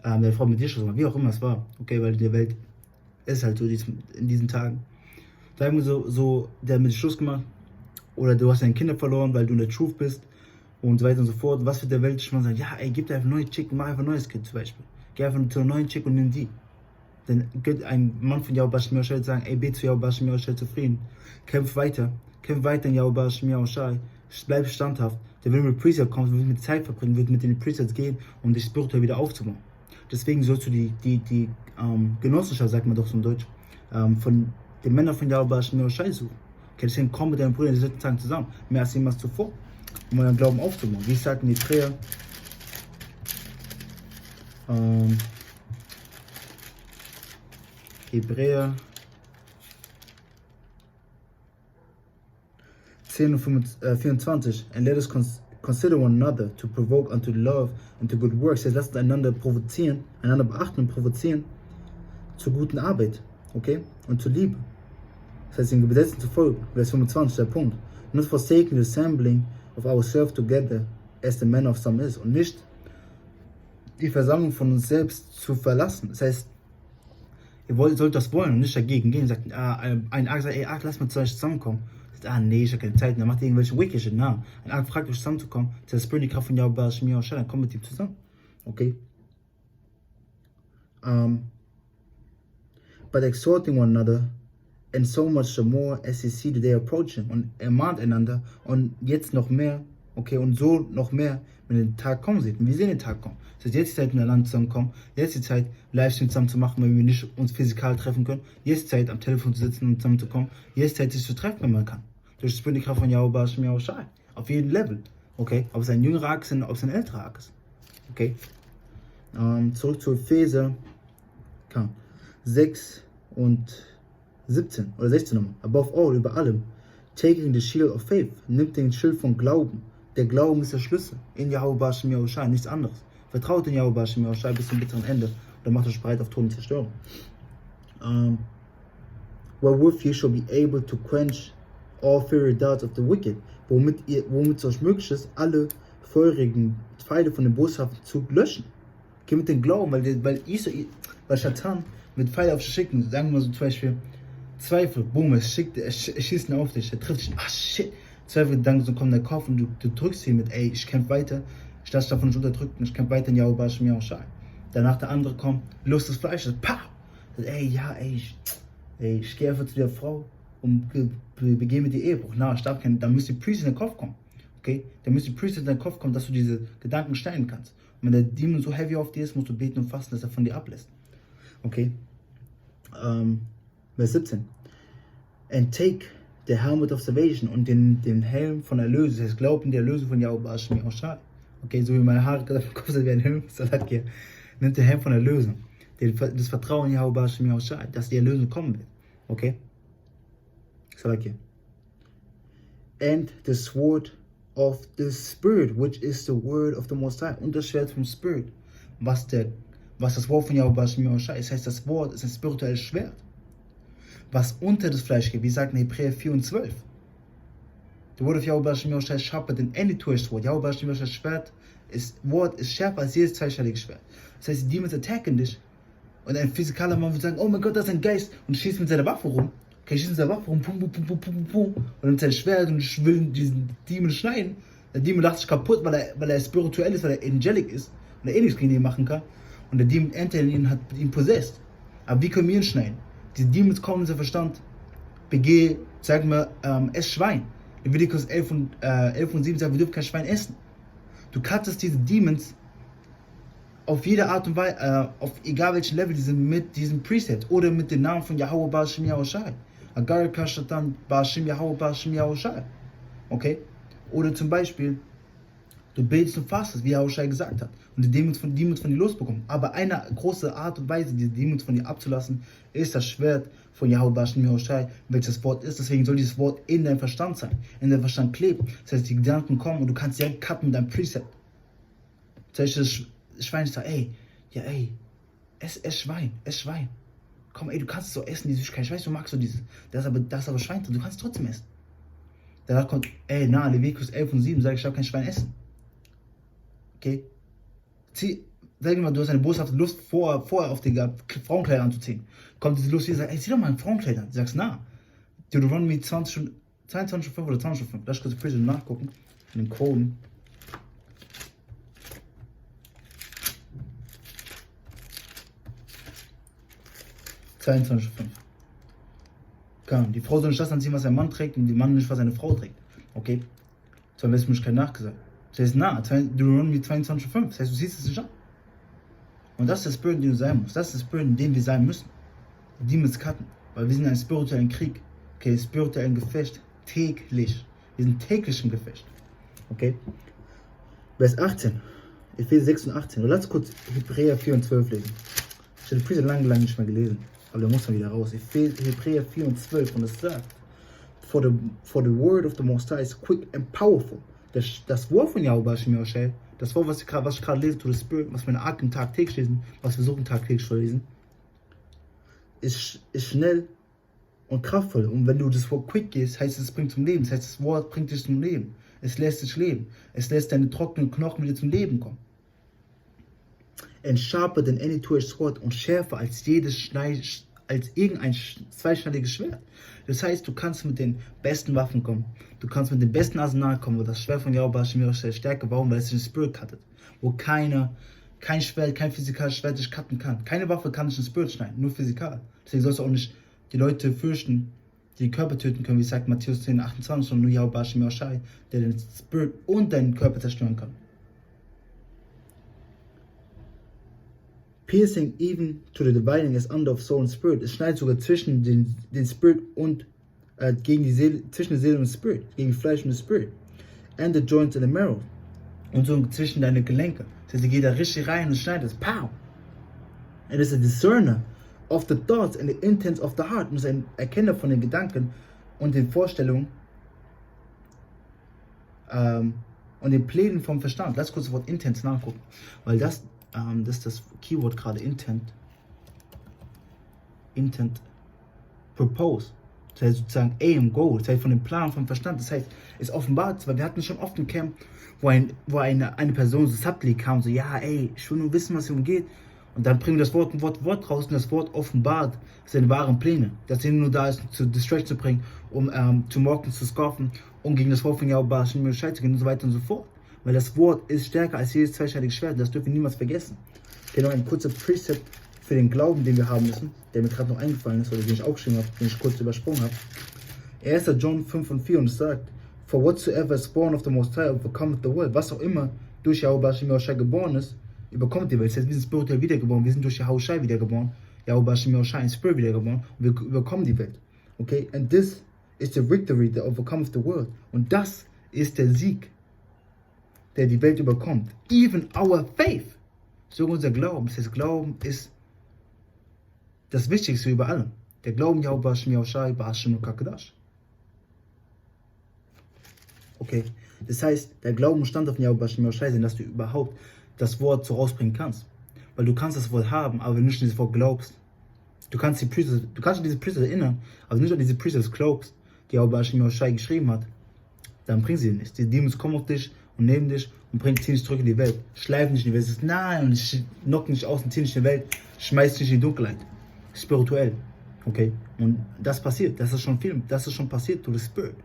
deine Frau mit dir Schluss gemacht, wie auch immer es war. Okay, weil die Welt ist halt so in diesen Tagen. Sagen wir so, der hat mit dir Schluss gemacht oder du hast deine Kinder verloren, weil du in der Truth bist und so weiter und so fort. Was wird der Welt schon sagen? Ja, ey, gib dir einfach eine neue Chick, mach einfach ein neues Kind zum Beispiel. Geh einfach zu einer neuen Chick und nimm die. Dann wird ein Mann von Yahweh sagen, ey, bete zu Yahweh zufrieden. Kämpf weiter in Yahweh, bleib standhaft. Der will mit Priester kommen, wird mit Zeit verbringen, wird mit den Priesters gehen, um dich spirituell wieder aufzubauen. Deswegen sollst du die Genossenschaft, sagt man doch so in Deutsch, von den Männern von Yahweh suchen. Okay, deswegen komm mit deinen Brüdern in den 7 Tagen zusammen, mehr als jemals zuvor, um euren Glauben aufzubauen. Wie sagt in Hebräer, Hebräer 10 und 24. And let us consider one another to provoke unto love and to good works. Das heißt, lasst einander provozieren, einander beachten und provozieren zur guten Arbeit, okay? Und zur Liebe. Das heißt, den Gesetzen zu folgen. Vers 25, der Punkt. Not forsaking the assembling of ourselves together as the manner of some is. Und nicht die Versammlung von uns selbst zu verlassen. Das heißt, ihr sollt das wollen und nicht dagegen gehen. Sagt, ein Ark sagt, ey Ark, lass mal zu euch zusammenkommen. Sagt, nee, ich habe keine Zeit. Dann macht ihr irgendwelche wicked shit. Ein Ark fragt euch zusammenzukommen. Das ist die Kraft von Yahweh, dann kommt mit ihm zusammen. Okay? But exhorting one another, and so much the more as you see the day approaching. Und ermahnt einander und jetzt noch mehr, okay, und so noch mehr, wenn der Tag kommen sieht. Und wir sehen den Tag kommen. Das heißt, jetzt die Zeit, miteinander zusammenkommen, jetzt die Zeit, Livestream zusammen zu machen, weil wir nicht uns physikal treffen können, jetzt die Zeit, am Telefon zu sitzen und zusammenzukommen, jetzt die Zeit, sich zu treffen, wenn man kann. Durch die Kraft von Yahweh, auf jedem Level, okay, ob es ein jüngerer Ark ist, ob es ein älterer Ark ist, okay. Zurück zu Epheser 6 und 17 oder 16 nochmal. Above all, über allem, taking the shield of faith, nimmt den Schild von Glauben. Der Glauben ist der Schlüssel in Yahweh, nichts anderes. Vertraut in Yahweh bis zum bitteren Ende. Dann macht euch bereit auf Tod und Zerstörung. Wherewith you shall be able to quench all fiery darts of the wicked. Womit es euch möglich ist, alle feurigen Pfeile von dem Boshaften zu löschen. Geht mit dem Glauben, weil Satan mit Pfeile auf sich schicken. Sagen wir so zum Beispiel, Zweifel, boom, es schießt ihn auf dich, er trifft dich, ah shit. Zweifel-Gedanken, so kommen in den Kopf und du drückst ihn mit, ey, ich kämpfe weiter, ich lasse davon nicht unterdrücken, ich kämpfe weiter in Yahweh Shem Shai. Danach der andere kommt, Lust des Fleisches, pow! Ey, ja, ey, ich gehe einfach zu der Frau und begehe mit die Ehebruch. Na, ich darf keinen, dann müsste die Priest in den Kopf kommen. Okay? Dann müsste die Priest in den Kopf kommen, dass du diese Gedanken stellen kannst. Und wenn der Demon so heavy auf dir ist, musst du beten und fasten, dass er von dir ablässt. Okay? Vers 17. And take the helmet of salvation und den Helm von Erlösung. Das heißt, glaubt in die Erlösung von Yahweh Shem Shai. Okay, so wie meine Haare gerade im Kopf sind wie ein Helm, Salat hier. Nimmt den Helm von Erlösung. Das Vertrauen in Yahweh Shem Shai, dass die Erlösung kommen wird. Okay? Salat hier. And the sword of the Spirit, which is the word of the Most High. Und das Schwert vom Spirit. Was das Wort von Yahweh Shem Shai ist. Das heißt, das Wort ist ein spirituelles Schwert. Was unter das Fleisch geht, wie sagt in Hebräer 4 und 12. The word of Yahweh Shem Shai is sharper than any two-edged sword. Yahweh Shem Shai Wort ist schärfer als jedes zweischneidige Schwert. Das heißt, die Demons attacken dich und ein physikaler Mann wird sagen, oh mein Gott, das ist ein Geist und schießt mit seiner Waffe rum. Okay, schießt mit seiner Waffe rum, pum, pum, pum, pum, pum, pum, und nimmt sein Schwert und will diesen Demon schneiden. Der Demon lacht sich kaputt, weil er spirituell ist, weil er angelic ist und er nichts gegen ihn machen kann. Und der Demon entert in ihn, hat ihn possessed. Aber wie können wir ihn schneiden? Die Demons kommen in seinen Verstand, sagen wir, ess Schwein. Leviticus 11 und 7 sagt, wir dürfen kein Schwein essen. Du cuttest diese Demons auf jede Art und Weise, auf egal welchen Level, mit diesem Preset oder mit dem Namen von Yahweh Ba Shem Shai. Agar Kashatan Ba Shem Yahweh Ba Shem Shai. Okay? Oder zum Beispiel, du betest und fastest, wie Yahweh Shai gesagt hat, und die Demons von dir losbekommen. Aber eine große Art und Weise, diese Demons von dir abzulassen, ist das Schwert von Yahweh Ba Shem Shai, welches Wort ist. Deswegen soll dieses Wort in deinem Verstand sein, in deinem Verstand kleben. Das heißt, die Gedanken kommen und du kannst direkt cutten mit deinem Preset. Zum Beispiel das Schwein sagt, ey, ess Schwein. Komm, ey, du kannst es so essen, die Süßigkeit. Ich weiß, du magst so dieses. Das ist aber Schwein drin, du kannst es trotzdem essen. Danach kommt, ey, Leviticus 11 und 7 sagt, ich darf kein Schwein essen. Okay? Sag mal, du hast eine boshafte Lust, vorher auf die Frauenkleider anzuziehen. Kommt diese Lust, die sagt, ey, zieh doch mal ein Frauenkleider an. Du sagst, Deuteronomy 22,5 oder 20,5. Lass kurz ein nachgucken. In den Quoten. Die Frau soll nicht das anziehen, was ein Mann trägt, und die Mann nicht, was eine Frau trägt. Okay? Zur Lesbenkeit nachgesagt. Das heißt, Deuteronomy 22,5. Das heißt, du siehst es nicht an. Und das ist der Spirit, in dem du sein musst. Das ist der Spirit, in dem wir sein müssen. Die Demons cutten. Weil wir sind in einem spirituellen Krieg. Okay? Spirituellen Gefecht. Täglich. Wir sind täglich im Gefecht. Okay? Vers 18. Epheser 6 und 18. Und lass kurz Hebräer 4 und 12 lesen. Ich habe die Priester lange nicht mehr gelesen. Aber der muss dann wieder raus. Hebräer 4 und 12. Und es sagt, for the word of the Most High is quick and powerful. Das Wort von Yahweh Shem Shai, das Wort, was ich gerade lese, to the Spirit, was meine Arten tagtäglich lesen, was wir versuchen tagtäglich zu lesen, ist schnell und kraftvoll. Und wenn du das Wort quick gehst, heißt es bringt zum Leben. Das heißt, das Wort bringt dich zum Leben. Es lässt dich leben. Es lässt deine trockenen Knochen wieder zum Leben kommen. And sharper than any two-edged sword, und schärfer als irgendein zweischneidiges Schwert. Das heißt, du kannst mit den besten Waffen kommen. Du kannst mit dem besten Arsenal kommen, wo das Schwert von Yahweh Shem Shai stärker bauen, weil es den Spirit cuttet. Wo kein Schwert, kein physikalisches Schwert dich cutten kann. Keine Waffe kann dich den Spirit schneiden, nur physikal. Deswegen sollst du auch nicht die Leute fürchten, die den Körper töten können, wie sagt Matthäus 10, 28, sondern nur Yahweh Shem Shai, der den Spirit und deinen Körper zerstören kann. Piercing even to the dividing as under of soul and spirit. Es schneidet sogar zwischen den Spirit und gegen die Seele, zwischen der Seele und Spirit, gegen Fleisch und Spirit. And the joints and the marrow. Und so zwischen deine Gelenke. Das heißt, er geht da richtig rein und schneidet es. Pow! And is a discerner of the thoughts and the intents of the heart. Und ist ein Erkenner von den Gedanken und den Vorstellungen und den Plänen vom Verstand. Lass kurz das Wort Intents nachgucken. Weil das ist das Keyword gerade, Intent, Propose. Das heißt sozusagen Aim, Goal, das heißt von dem Plan, vom Verstand. Das heißt, es offenbart, weil wir hatten schon oft ein Camp, wo eine Person so subtly kam, so, ja, ey, ich will nur wissen, was es umgeht. Und dann bringen wir das Wort raus und das Wort offenbart seine wahren Pläne. Dass er nur da ist, zu Distraction zu bringen, um zu mocken, zu scoffen, um gegen das Wort von Yahweh zu gehen und so weiter und so fort. Weil das Wort ist stärker als jedes zweischneidige Schwert. Das dürfen wir niemals vergessen. Genau, ein kurzer Precept für den Glauben, den wir haben müssen, der mir gerade noch eingefallen ist, oder den ich aufgeschrieben habe, den ich kurz übersprungen habe. 1. John 5:4 und es sagt, For whatsoever is born of the Most High overcometh the world. Was auch immer durch Yahweh geboren ist, überkommt die Welt. Das heißt, wir sind spirituell wiedergeboren, wir sind durch Yahweh wiedergeboren, Yahweh in Spirit wiedergeboren und wir überkommen die Welt. Okay? And this is the victory that overcometh the world. Und das ist der Sieg, der die Welt überkommt. Even our faith. So unser Glauben. Das heißt, Glauben ist das Wichtigste über allem. Der Glauben Yahweh Okay, das heißt, der Glauben stand auf Yahweh sein, dass du überhaupt das Wort so rausbringen kannst. Weil du kannst das Wort haben, aber wenn du nicht an dieses Wort glaubst, du kannst dich an diese Priester erinnern, aber wenn du nicht an diese Priester glaubst, die Yahweh geschrieben hat, dann bringen sie dir nichts. Die Dämonen kommen auf dich und nehmen dich und ziehen dich zurück in die Welt, schleifen dich in die Welt, nein, und knocken dich aus und ziehen dich in die Welt, schmeißen dich in die Dunkelheit. Spirituell. Okay? Und das passiert, das ist schon passiert durch das Spirit.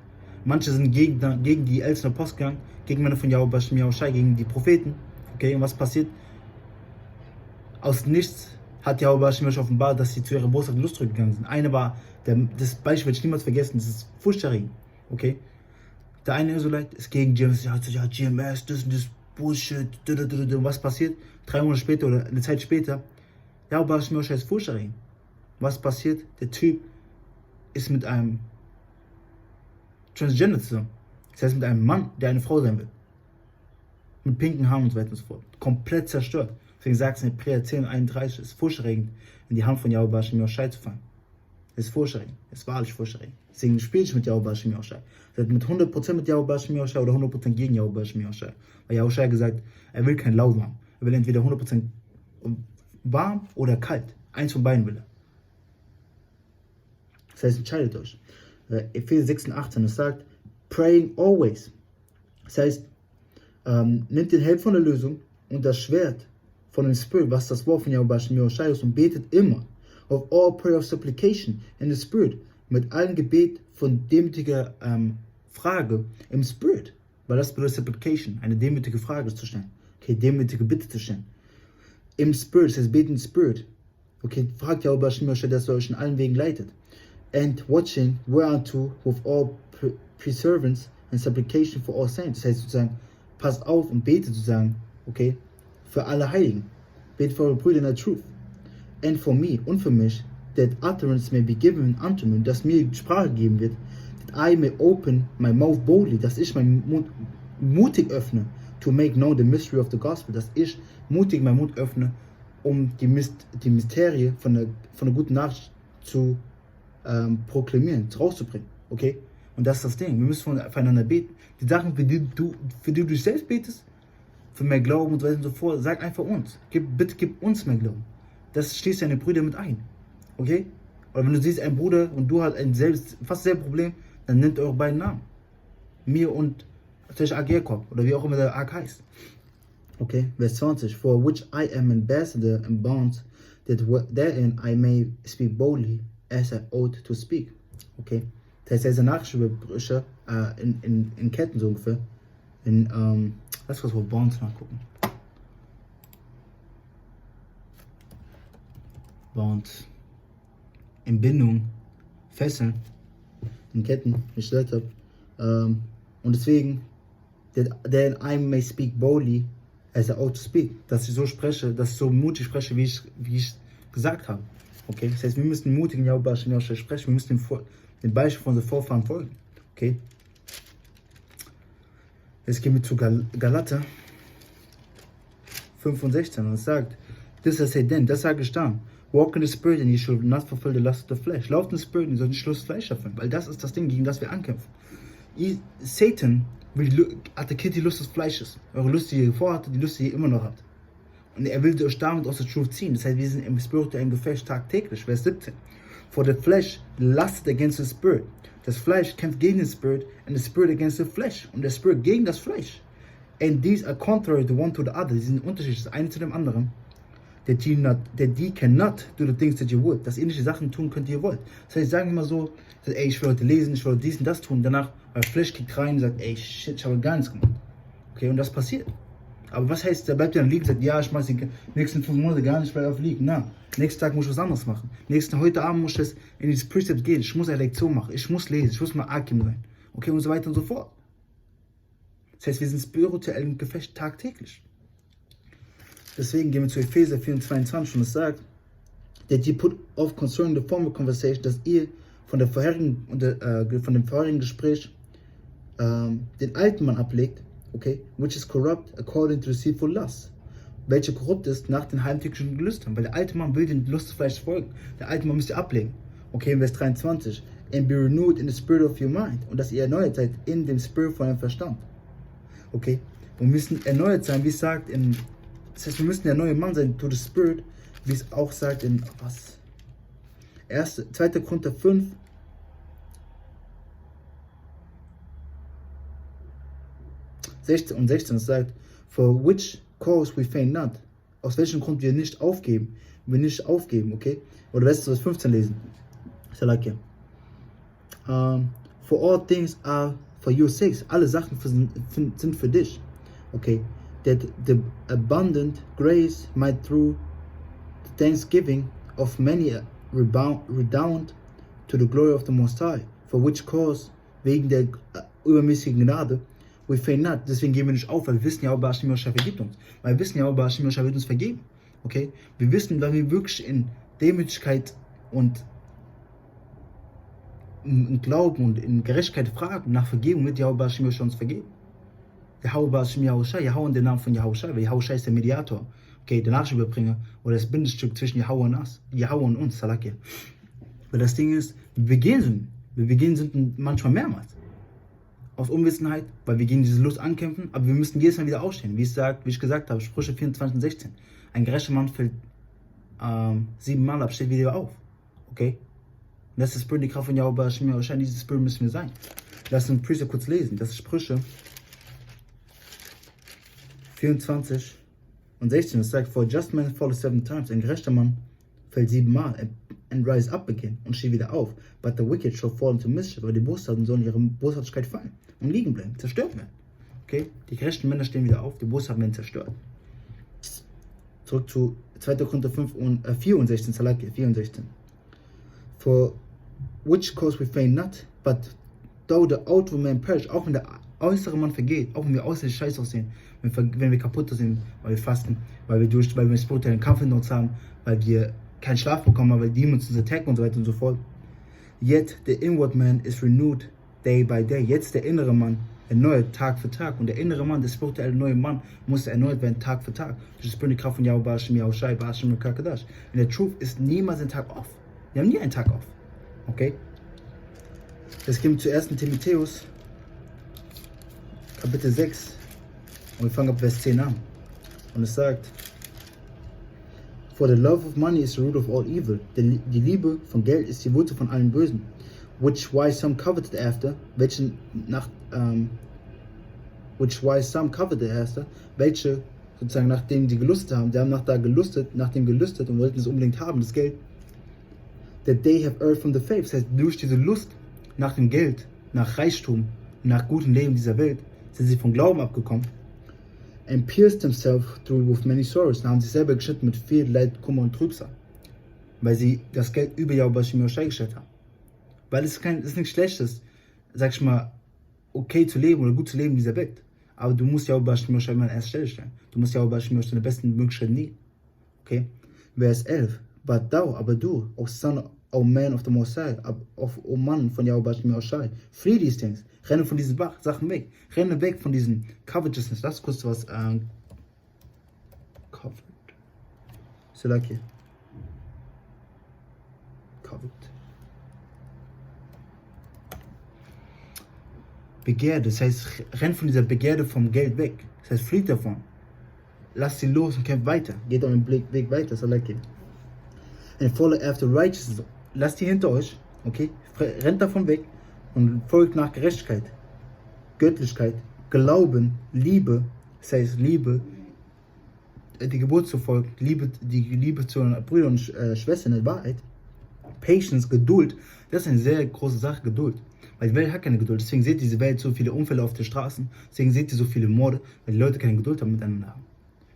Manche sind gegen die ältesten Apostel gegangen, gegen Männer von Yahweh, gegen die Propheten. Okay, und was passiert? Aus nichts hat Yahweh offenbart, dass sie zu ihrer Botschaft und Lust zurückgegangen sind. Eine war, das Beispiel werde ich niemals vergessen, das ist furchterregend. Okay? Der eine Israelit ist gegen GMS, ja, GMS, das und das Bullshit, und was passiert? 3 Monate später oder eine Zeit später, Yahweh ist furchterregend. Was passiert? Der Typ ist mit einem Transgender zusammen. Das heißt mit einem Mann, der eine Frau sein will. Mit pinken Haaren und so weiter und so fort. Komplett zerstört. Deswegen sagt es in Hebräer 10:31, es ist furchterregend, in die Hand von Yahweh zu fallen. Es ist furchterregend. Es ist wahrlich furchterregend. Deswegen spiele ich mit Yahweh. Seid mit 100% mit Yahweh oder 100% gegen Yahweh. Weil Yahweh gesagt, er will kein Lauwarm. Er will entweder 100% warm oder kalt. Eins von beiden will er. Das heißt, entscheidet euch. Epheser 6:18, es sagt, praying always. Das heißt, nimmt den Helm von der Lösung und das Schwert von dem Spirit, was das Wort von Yahweh ist, und betet immer. Of all prayer of supplication in the Spirit. Mit allem Gebet von demütiger Frage im Spirit. Weil das bedeutet Supplication, eine demütige Frage zu stellen. Okay, demütige Bitte zu stellen. Im Spirit, das heißt beten im Spirit. Okay, fragt Yahweh, dass er euch in allen Wegen leitet. And watching whereunto with all perseverance and supplication for all saints. Das heißt sozusagen, passt auf und betet sozusagen, okay, für alle Heiligen. Betet für eure Brüder in der Truth. And for me, und für mich, that utterance may be given unto me, dass mir Sprache gegeben wird, that I may open my mouth boldly, dass ich meinen Mund mutig öffne, to make known the mystery of the gospel, dass ich mutig meinen Mund öffne, um die Mysterie von der guten Nachricht zu proklamieren, rauszubringen, okay? Und das ist das Ding, wir müssen füreinander beten. Die Sachen, für die du dich selbst betest, für mehr Glauben und so weiter und so fort, sag einfach uns. Bitte gib uns mehr Glauben. Das schließt deine Brüder mit ein, okay? Oder wenn du siehst, ein Bruder und du hast fast selbe Problem, dann nennt eure beiden Namen. Mir und Agierkorb oder wie auch immer der Ark heißt. Okay, Vers 20. For which I am ambassador in bonds, that therein I may speak boldly, as I ought to speak. Okay, das heißt, er ist ein Nachrichtenüberbrücher in Ketten so ungefähr. Lass uns mal Bonds nachgucken. Bonds. In Bindung, Fesseln, in Ketten, wie ich gesagt habe. Und deswegen, that I may speak boldly, as I ought to speak. Dass ich so spreche, dass ich so mutig spreche, wie ich gesagt habe. Okay, das heißt, wir müssen mutig in Yahweh sprechen, wir müssen dem Beispiel von unseren Vorfahren folgen. Okay? Jetzt gehen wir zu Galater 5 und 16 und es sagt, this I say then, das sage ich dann, walk in the Spirit and you shall not fulfill the lust of the flesh. Lauft in the Spirit und ihr sollt nicht Lust Fleisch erfüllen, weil das ist das Ding, gegen das wir ankämpfen. Satan attackiert die Lust des Fleisches, eure Lust, die ihr vorhattet, die Lust, die ihr immer noch habt. Und er will euch damit aus der Truth ziehen. Das heißt, wir sind im spirituellen Gefecht tagtäglich. Vers 17. For the flesh lusted against the spirit. Das Fleisch kämpft gegen den Spirit and the Spirit against the flesh. Und der Spirit gegen das Fleisch. And these are contrary the one to the other. Sie sind unterschiedlich, das eine zu dem anderen. that ye cannot do the things that you would. Dass ihr nicht die Sachen tun könnt, die ihr wollt. Das heißt, sagen wir mal so, ey, ich will heute lesen, ich will heute dies und das tun. Danach, euer Fleisch kickt rein und sagt, ey, shit, ich habe gar nichts gemacht. Okay, und das passiert. Aber was heißt, da bleibt ihr dann liegen und sagt, ja, ich mache die nächsten 5 Monate gar nicht, weil ich auf liegen. Na, nächsten Tag muss ich was anderes machen. Heute Abend muss ich in dieses Precept gehen. Ich muss eine Lektion machen. Ich muss lesen. Ich muss mal Akim sein. Okay, und so weiter und so fort. Das heißt, wir sind spirituell im Gefecht tagtäglich. Deswegen gehen wir zu Epheser 4,22 und es sagt, that you put off concerning the former conversation, dass ihr von dem vorherigen Gespräch den alten Mann ablegt, okay, which is corrupt according to deceitful lust, welche korrupt ist nach den heimtückischen Gelüstern, weil der alte Mann will den Lustfleisch folgen. Der alte Mann müsst ihr ablegen. Okay, in Vers 23, and be renewed in the spirit of your mind, und dass ihr erneuert seid in dem Spirit von eurem Verstand. Okay, wir müssen erneuert sein, wie es sagt das heißt, wir müssen der neue Mann sein, to the Spirit, wie es auch sagt in 2. Korinther 5, und 16, es sagt, for which cause we faint not, aus welchem Grund wir nicht aufgeben, okay? Oder lässt du das 15 lesen? Salakia. For all things are for your sakes, alle Sachen sind für dich, okay? That the abundant grace might through the thanksgiving of many redound to the glory of the Most High, for which cause, wegen der übermäßigen Gnade, we faint not, deswegen geben wir nicht auf, weil wir wissen ja, Abba Hashem Yosha vergibt uns. Weil wir wissen ja, Abba Hashem Yosha wird uns vergeben. Okay? Wir wissen, weil wir wirklich in Demütigkeit und in Glauben und in Gerechtigkeit fragen, nach Vergebung wird Abba Hashem Yosha uns vergeben. Der Abba Hashem Yahusha, Yahweh in den Namen von Yahusha, weil Yahusha ist der Mediator, okay, der Nachrichtüberbringer oder das Bindestück zwischen Yahweh und uns, Salakia. Weil das Ding ist, wir begehen Sünden manchmal mehrmals. Aus Unwissenheit, weil wir gegen diese Lust ankämpfen, aber wir müssen jedes Mal wieder aufstehen. Wie ich gesagt habe, Sprüche 24 und 16. Ein gerechter Mann fällt 7 Mal ab, steht wieder auf. Okay? Und das ist die Kraft von Yahweh Hashem Yahusha, dieses Spirit müssen wir sein. Lass uns Priester kurz lesen. Das ist Sprüche 24 und 16. Es sagt, for a just man falls 7 times. Ein gerechter Mann fällt 7 Mal and rise up again und steht wieder auf. But the wicked shall fall into mischief. Aber die Boshaten sollen ihre Boshaftigkeit fallen und liegen bleiben, zerstört werden. Okay? Die gerechten Männer stehen wieder auf, die Boshaten werden zerstört. Zurück zu 2. Korinther 4 und 16, Salakia, 4 und 16. For which cause we faint not, but though the outward man perish, auch wenn der äußere Mann vergeht, auch wenn wir äußerlich scheiße aussehen, wenn wir kaputt sind, weil wir fasten, weil wir einen spirituellen Kampf in uns haben, weil wir keinen Schlaf bekommen, weil Demons uns attacken und so weiter und so fort. Yet the inward man is renewed day by day. Jetzt der innere Mann erneuert Tag für Tag. Und der innere Mann, der spirituelle neue Mann, muss erneuert werden Tag für Tag. Durch die Kraft von Yahweh Hashem Yahushai, Hashem Kakadash. Und der Truth ist niemals ein Tag off. Wir haben nie einen Tag off. Okay? Jetzt gehen wir zu 1. Timotheus, Kapitel 6. Und wir fangen ab Vers 10 an. Und es sagt, for the love of money is the root of all evil. Die Liebe von Geld ist die Wurzel von allen Bösen. Which why some coveted after, welche sozusagen nachdem die gelustet haben, die haben nach dem gelüstet und wollten es unbedingt haben, das Geld. That they have erred from the faith. Das heißt, durch diese Lust nach dem Geld, nach Reichtum, nach gutem Leben dieser Welt, sind sie vom Glauben abgekommen. And pierced themselves through with many sorrows. Da haben sie sich selber geschnitten mit viel Leid, Kummer und Trübsal. Weil sie das Geld über Yahweh Hashem Yahushai gestellt haben. Weil es ist nichts Schlechtes, sag ich mal, okay zu leben oder gut zu leben in dieser Welt. Aber du musst Yahweh Hashem Yahushai immer an erster Stelle stellen. Du musst Yahweh Hashem Yahushai in der besten Möglichkeit nehmen. Okay? Vers 11. But thou, aber du, O son, O man of the Most High, O Mann von Yahweh Hashem Yahushai, flee these things. Renne von diesen Sachen weg. Renne weg von diesen Covetousness. Lass kurz was covered. Selaki. Covered. Begierde, das heißt, renn von dieser Begierde vom Geld weg. Das heißt, fliegt davon. Lasst sie los und kämpft weiter. Geht euren Weg weiter, Selaki. And follow after righteousness. Lasst die hinter euch, okay? Rennt davon weg und folgt nach Gerechtigkeit, Göttlichkeit, Glauben, Liebe, das heißt Liebe, die Geburt zu folgen, die Liebe zu den Brüdern und Schwestern in Wahrheit, Patience, Geduld, das ist eine sehr große Sache, Geduld. Weil die Welt hat keine Geduld, deswegen seht ihr diese Welt so viele Unfälle auf den Straßen, deswegen seht ihr so viele Morde, weil die Leute keine Geduld haben miteinander haben.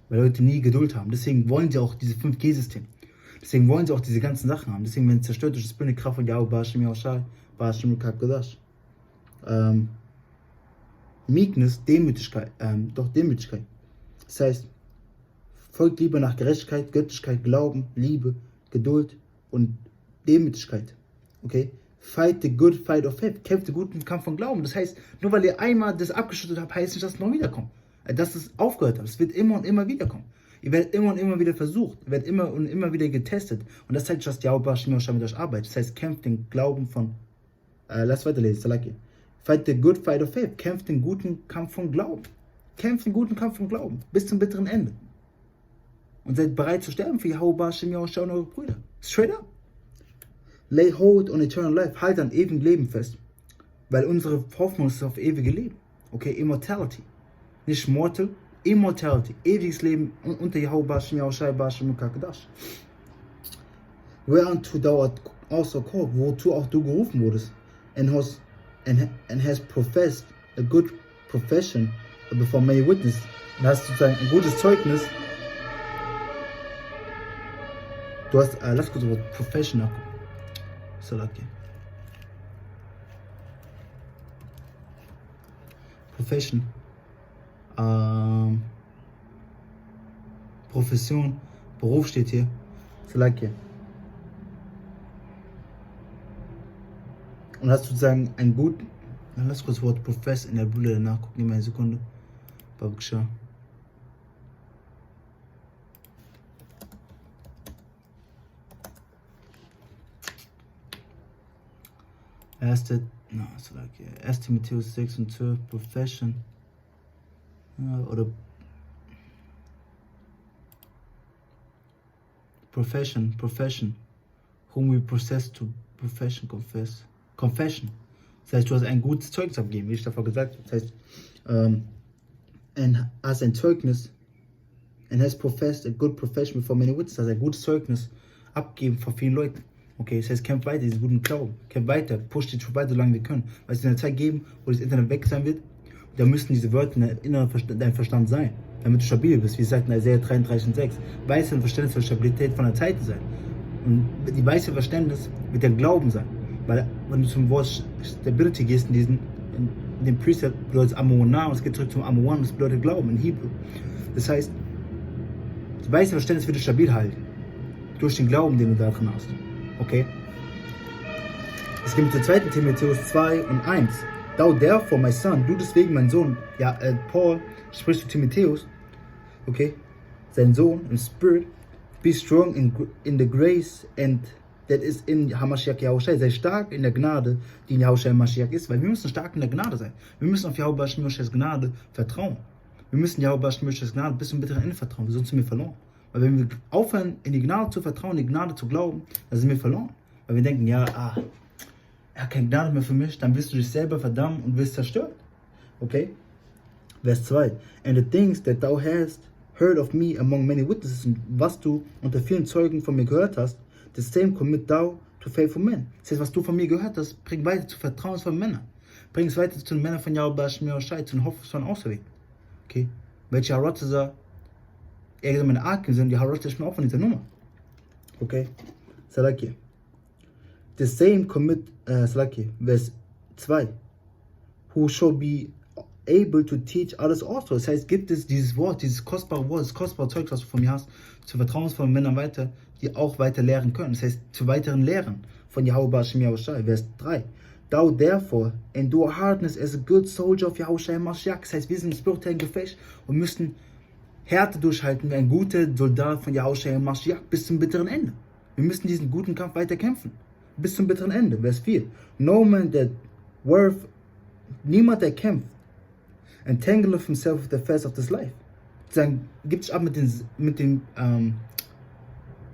Weil Leute nie Geduld haben, deswegen wollen sie auch diese 5G-System. Deswegen wollen sie auch diese ganzen Sachen haben, deswegen werden sie zerstört durch das Bünde Kraft von Yahweh, Bashim Yahushai, Bashim Kakadash. Meekness, Demütigkeit, Demütigkeit. Das heißt, folgt Liebe nach Gerechtigkeit, Göttlichkeit, Glauben, Liebe, Geduld und Demütigkeit. Okay? Fight the good fight of faith. Kämpft den guten Kampf von Glauben. Das heißt, nur weil ihr einmal das abgeschüttet habt, heißt nicht, dass es noch wiederkommt. Dass es aufgehört hat. Es wird immer und immer wiederkommen. Ihr werdet immer und immer wieder versucht. Ihr werdet immer und immer wieder getestet. Und das zeigt, dass Yahweh Bashim Yahushai mit euch arbeitet. Das heißt, kämpft den Glauben von... lass weiterlesen, Salaki. Fight the good fight of faith. Kämpft den guten Kampf von Glauben. Kämpft den guten Kampf von Glauben. Bis zum bitteren Ende. Und seid bereit zu sterben für Yahweh Bashim Yahushai und eure Brüder. Straight up. Lay hold on eternal life. Halt an ewigem Leben fest. Weil unsere Hoffnung ist auf ewige Leben. Okay, Immortality. Nicht mortal, Immortality. Ewiges Leben unter Yahweh Bashim Yahushai Bashim Kakadash. Whereunto thou art also called, wozu auch du gerufen wurdest, and has professed a good profession before many witnesses. Und hast sozusagen ein gutes Zeugnis. Du hast, lass kurz über Profession nachgucken. Salaki. Profession. Profession. Beruf steht hier. Salaki. Und hast sozusagen ein gut. Lass kurz das Wort Profess in der Bibel nachgucken. Gib mir eine Sekunde. Babakshah. Erste Matthäus 6 und 12, Profession. Oder Profession. Whom we process to profession, Confession. Das heißt, du hast ein gutes Zeugnis abgegeben, wie ich davor gesagt habe. Das heißt, and hast ein Zeugnis, and has professed a good profession before many witnesses, hast ein gutes Zeugnis abgegeben vor vielen Leuten. Okay, das heißt, kämpft weiter, diesen guten Glauben. Kämpft weiter, pusht die Truhe weiter, solange wir können. Weil es in einer Zeit geben, wo das Internet weg sein wird, da müssen diese Wörter in deinem Verstand sein, damit du stabil bist, wie es sagt in Isaiah 33 und 6. Weisheit und Verständnis wird Stabilität von der Zeit sein. Und die Weisheit und Verständnis wird der Glauben sein. Weil, wenn du zum Wort Stability gehst, in dem Preset bedeutet Amonah und es geht zurück zum Amon, das bedeutet Glauben in Hebrew. Das heißt, die Weisheit und Verständnis wird dich stabil halten. Durch den Glauben, den du da drin hast. Okay? Es gibt zu 2. Timotheus 2 und 1. Thou therefore, my son, du deswegen, mein Sohn. Ja, Paul spricht zu Timotheus, okay, sein Sohn im Spirit, be strong in the grace and that is in Hamashiach Yahushai. Sei stark in der Gnade, die in Yahushai Mashiach ist, weil wir müssen stark in der Gnade sein. Wir müssen auf Yahweh Bashim Yahushais Gnade vertrauen. Wir müssen Yahweh Bashim Yahushais Gnade bis zum bitteren Ende vertrauen, sonst sind wir verloren. Weil wenn wir aufhören, in die Gnade zu vertrauen, in die Gnade zu glauben, dann sind wir verloren. Weil wir denken, er hat keine Gnade mehr für mich, dann wirst du dich selber verdammen und wirst zerstört. Okay? Vers 2. And the things that thou hast heard of me among many witnesses, und was du unter vielen Zeugen von mir gehört hast, the same commit thou to faithful men. Das heißt, was du von mir gehört hast, bring weiter zu vertrauensvollen Männern. Bring es weiter zu den Männern von Yahweh Bashim Yahushai, zu den hoffnungsvollen Auserwählten. Okay? Welche Harotzah meine Arken sind, die Harotzah ist mir auch von dieser Nummer. Okay? Salaki. The same commit, Salaki, Vers 2. Who shall be able to teach others also. Das heißt, gibt es dieses Wort, dieses kostbare Wort, das kostbare Zeug, was du von mir hast, zu vertrauensvollen Männern weiter, die auch weiter lehren können. Das heißt, zu weiteren Lehren von Yahweh Bashim Yahushai. Vers 3. Thou therefore endure hardness as a good soldier of Yahushai Mashiach. Das heißt, wir sind im spirituellen Gefecht und müssen Härte durchhalten wie ein guter Soldat von Yahushai Mashiach bis zum bitteren Ende. Wir müssen diesen guten Kampf weiter kämpfen. Bis zum bitteren Ende. Vers 4. No man that worth, niemand der kämpft, entangleth himself with the affairs of this life. Sagen, gibt sich ab mit den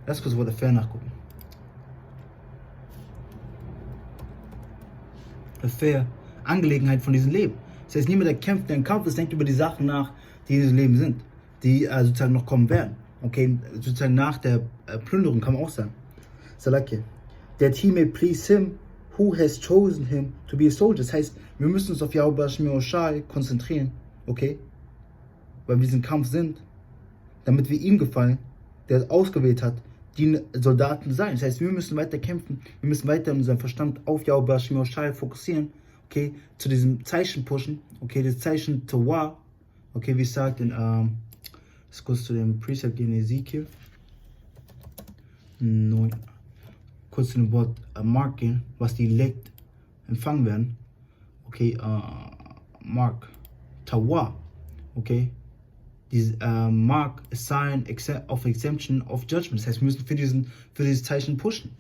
lass kurz Wort Affair nachgucken. Affair, Angelegenheit von diesem Leben. Das heißt, niemand, der kämpft, der im Kampf ist, denkt über die Sachen nach, die in diesem Leben sind. die sozusagen noch kommen werden. Okay, sozusagen nach der Plünderung kann man auch sagen. Salake. That he may please him who has chosen him to be a soldier. Das heißt, wir müssen uns auf Yahweh Shemi Shai konzentrieren, okay? Weil wir diesen Kampf sind, damit wir ihm gefallen, der es ausgewählt hat, die Soldaten sein. Das heißt, wir müssen weiter kämpfen, wir müssen weiter unseren Verstand auf Yahweh Shemi Shai fokussieren, okay? Zu diesem Zeichen pushen, okay? Das Zeichen Tawah, okay? Wie es sagt in, jetzt kurz zu dem Precept in Ezekiel 9. Kurz zu dem Wort Mark gehen, was die Elect empfangen werden. Okay, Mark, Tawah, okay. Dieses Mark, a sign of exemption of judgment. Das heißt, wir müssen für dieses Zeichen pushen.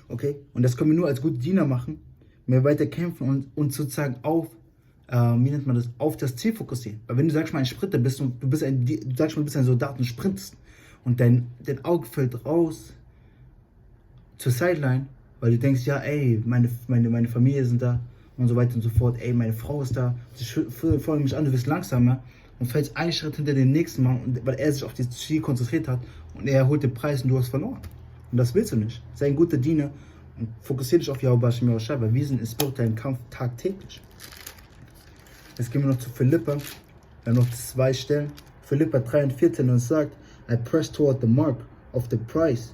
Okay, und das können wir nur als gute Diener machen, wenn wir weiter kämpfen und uns sozusagen auf, wie nennt man das, auf das Ziel fokussieren. Weil wenn du sagst mal ein Sprinter bist und du sagst mal, du bist ein Soldat und sprintest und dein Auge fällt raus zur Sideline, weil du denkst, ja, ey, meine Familie sind da und so weiter und so fort, ey, meine Frau ist da, sie folgen mich an, du wirst langsamer und fällst einen Schritt hinter den nächsten Mal, weil er sich auf das Ziel konzentriert hat und er holt den Preis und du hast verloren. Und das willst du nicht. Sei ein guter Diener und fokussiere dich auf Yahweh Shemi Shai, weil wir sind im spirituellen Kampf tagtäglich. Jetzt gehen wir noch zu Philippa, wir haben noch 2 Stellen. Philippa 3 und 14 und sagt, I press toward the mark of the prize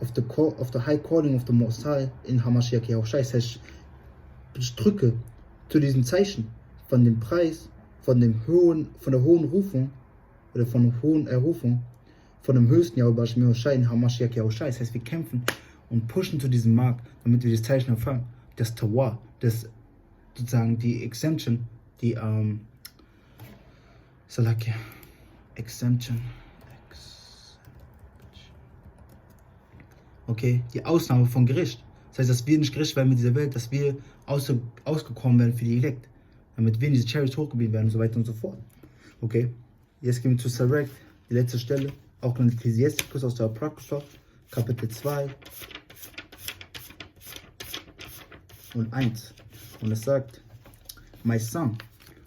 of the high calling of the Most High in Hamashiach Yahushua. Das heißt, ich drücke zu diesem Zeichen von dem Preis, von der hohen Rufung oder von der hohen Errufung von dem höchsten Yahweh Shemi Shai in Hamashiach Yahushua. Das heißt, wir kämpfen und pushen zu diesem Markt, damit wir das Zeichen empfangen. Das Tawah, das sozusagen die Exemption, die Salaki, Exemption. Okay, die Ausnahme von Gericht. Das heißt, dass wir nicht gerecht werden mit dieser Welt, dass wir ausgekommen werden für die Elekt, damit wir in diese Chariots hochgebieten werden und so weiter und so fort. Okay, jetzt gehen wir zu Sarek, die letzte Stelle, auch in Ecclesiasticus aus der Apokrypha, Kapitel 2 und 1. Und es sagt, My son,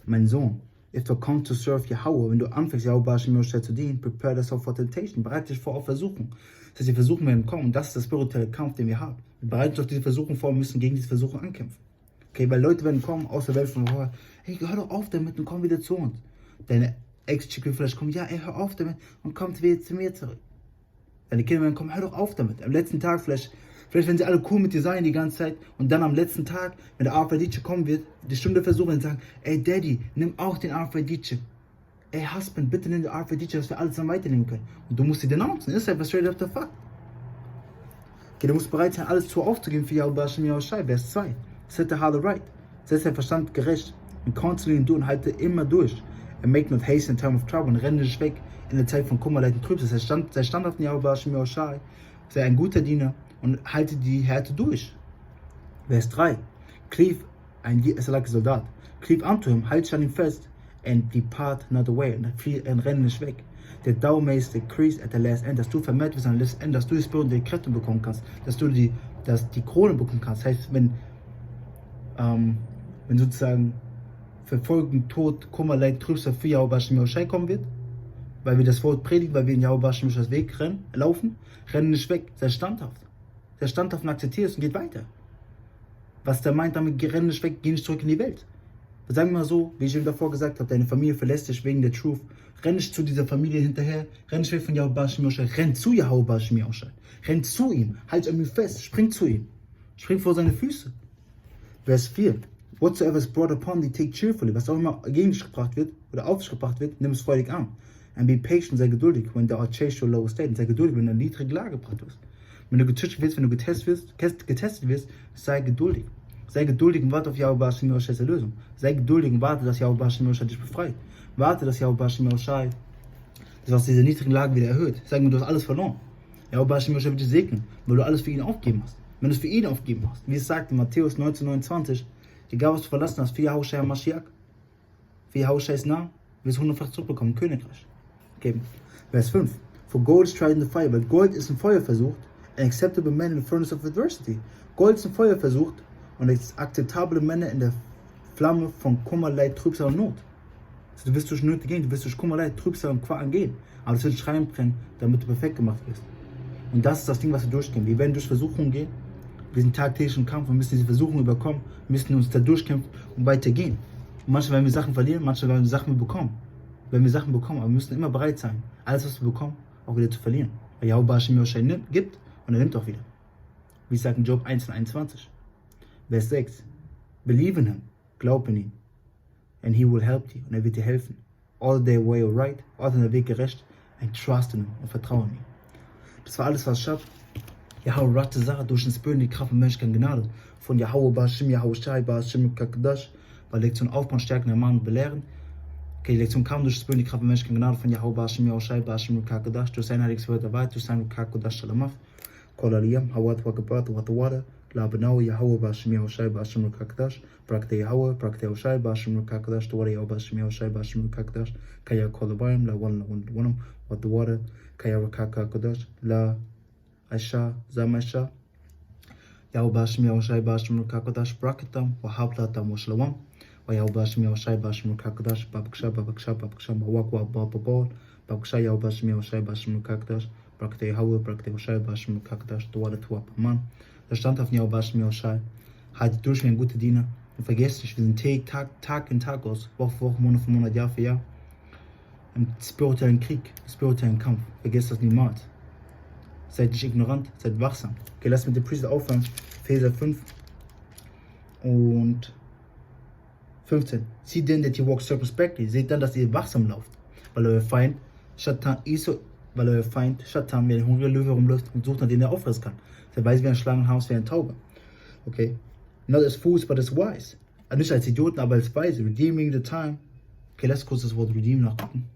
mein Sohn, if you come to serve Yahweh, wenn du anfängst, Yahweh Shemi Shai zu dienen, prepare yourself for temptation, bereite dich vor auf Versuchung. Das heißt, die Versuchungen werden kommen und das ist der spirituelle Kampf, den wir haben. Wir bereiten uns auf diese Versuchung vor und müssen gegen diese Versuchung ankämpfen. Okay, weil Leute werden kommen aus der Welt von vorher, hey, hör doch auf damit und komm wieder zu uns. Deine Ex-Chick will vielleicht kommen, ja, ey, hör auf damit und kommt wieder zu mir zurück. Deine Kinder werden kommen, hör doch auf damit. Am letzten Tag vielleicht werden sie alle cool mit dir sein die ganze Zeit und dann am letzten Tag, wenn der Arfadice kommen wird, die Stunde versuchen und sagen, ey Daddy, nimm auch den Arfadice. Ey Husband, bitte nimm den Arfadice, dass wir alles dann weiternehmen können. Und du musst sie denouncen, ist einfach straight up the fuck. Okay, du musst bereit sein, alles zu aufzugeben für Yahweh Shemi Shai. Vers 2. Set the heart right. Setz dein Verstand gerecht. Und constantly du und halte immer durch. And make not haste in time of trouble. Und renne dich weg in der Zeit von Kummer, Leid Trübsal. Das heißt, sei standhaft in Yahweh Shemi Shai. Sei ein guter Diener und halte die Härte durch. Vers 3. Cleave, ein Soldat. Cleave unto him, halte dich an ihm fest. And depart not away. Und renne nicht weg. That thou mayst decrease at the last end, dass du vermehrt wirst am letzten Ende, dass du die spirituelle Kräfte bekommen kannst, dass du die Krone bekommen kannst. Das heißt, wenn sozusagen Verfolgung, Tod, Kummer, Leid, Trübsal für Yahweh Shemi Shai kommen wird, weil wir das Wort predigen, weil wir in Yahweh Shemi Shais Weg laufen, rennen nicht weg, sei standhaft. Sei standhaft und akzeptiere es und geht weiter. Was der meint damit, renn nicht weg, geh nicht zurück in die Welt. Sagen wir mal so, wie ich eben davor gesagt habe, deine Familie verlässt dich wegen der Truth. Renn nicht zu dieser Familie hinterher, renn nicht weg von Yahweh Shemi Shai, renn zu Yahweh Shemi Shai. Renn zu ihm, halt an ihm fest, spring zu ihm. Spring vor seine Füße. Vers 4. Whatsoever is brought upon thee, take cheerfully. Was auch immer gegen dich gebracht wird oder auf dich gebracht wird, nimm es freudig an. And be patient, sei geduldig, when thou art chased to a lower state. Und sei geduldig, wenn du in eine niedrige Lage gebracht wirst. Wenn du getestet wirst, wenn du getestet wirst, sei geduldig. Sei geduldig und warte auf Yahweh Shemi Shai's Erlösung. Sei geduldig und warte, dass Yahweh Shemi Shai dich befreit. Warte, dass Yahweh Shemi Shai dich aus dieser niedrigen Lage wieder erhöht. Sag mir, du hast alles verloren. Yahweh Shemi Shai wird dich segnen, weil du alles für ihn aufgeben hast. Wenn du es für ihn aufgeben hast. Wie es sagt in Matthäus 19,29, egal was du verlassen hast, für Yahushua HaMashiach, für Yahushua's Namen, wirst du 100-fach zurückbekommen, Königreich. Okay. Vers 5. For gold is tried in the fire, weil Gold ist im Feuer versucht, an acceptable man in the furnace of adversity. Gold ist im Feuer versucht und akzeptable Männer in der Flamme von Kummer, Leid, Trübsal und Not. Du wirst durch Nöte gehen, du wirst durch Kummer, Leid, Trübsal und Qualen gehen. Aber das wird reinbrennen, damit du perfekt gemacht wirst. Und das ist das Ding, was wir durchgehen. Wir werden durch Versuchungen gehen. Wir sind tagtäglich im Kampf und müssen diese Versuchungen überkommen, müssen uns da durchkämpfen und weitergehen. Und manchmal werden wir Sachen verlieren, manchmal werden wir Sachen bekommen. Wenn wir Sachen bekommen, aber wir müssen immer bereit sein, alles, was wir bekommen, auch wieder zu verlieren. Weil Jahwe gibt und er nimmt auch wieder. Wie es sagt in Job 1,21. Vers 6. Believe in him, glaub in ihn. And he will help you. Und er wird dir helfen. All their way of right, all der Weg gerecht. And trust in him und vertraue in ihn. Das war alles, was ich schafft. Yahweh Ratte Sache durch den Spirit, die Kraft und Menschkeit Gnade. Von Yahweh Bashim, Yahweh Shai, Bashim, Kakadash. Bei Lektion Aufbauen, Stärken, Ermahnen und Belehren. Okay, die Lektion kam durch den Spirit, die Kraft und Menschkeit Gnade. Von Yahweh Bashim, Yahweh Shai, Bashim, Kakadash. Durch sein heiliges Wort dabei, durch sein Kakadash Shalamaf. Kol Aliyam, Hawat Wakabat, Watawada. La Benau, Yahweh Bashim, Yahweh Shai, Bashim, Kakadash. Brakte Yahweh, Brakte Yahweh Shai, Bashim, Kakadash. Tawada Yahweh Bashim, Yahweh Shai, Bashim, Kakadash. Kaya Kolabayim, La Wanam, Watawada. Kaya Kakadash. La Aisha, Zamasha. Yahweh Bashim, Yahweh Shai, Bashim, Kakadash, Brakatam, Wahablatam, Washalawam, Yahweh Bashim, Yahweh Shai, Bashim, Kakadash, Babaksha, Bawakwa, Bababol, Babaksha, Yahweh Bashim, Yahweh Shai, Bashim, Kakadash, Brakte Yahweh, Brakte Yahweh Shai, Bashim, Kakadash, Tuwale, Tuwapaman. Der stand auf Yahweh Bashim, Yahweh Shai, haltet durch wie ein guter Diener und vergesst nicht, wir sind Tag in Tag aus, Woche für Woche, Monat für Monat, Jahr für Jahr, im spirituellen Krieg, im spirituellen Kampf. Vergesst das niemals. Seid nicht ignorant, seid wachsam. Okay, lasst mit dem Priester aufhören. Epheser 5 und 15. See then that you walk circumspectly. Seht dann, dass ihr wachsam lauft. Weil euer Feind Satan wie ein hungriger Löwe rumläuft und sucht, nach dem er auffressen kann. Der weiß wie ein Schlangenhaus, wie ein Taube. Okay? Not as fools, but as wise. Also nicht als Idioten, aber als weise. Redeeming the time. Okay, lasst kurz das Wort redeem nachgucken.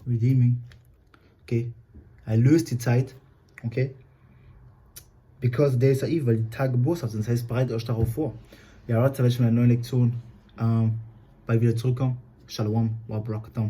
Redeeming. Okay, er löst die Zeit, okay, because days are evil, weil die Tage boshaft sind, das heißt, bereitet euch darauf vor. Ja, Ratze, werde ich mit einer neuen Lektion bald wieder zurückkommen. Shalom, wa Barakatuh.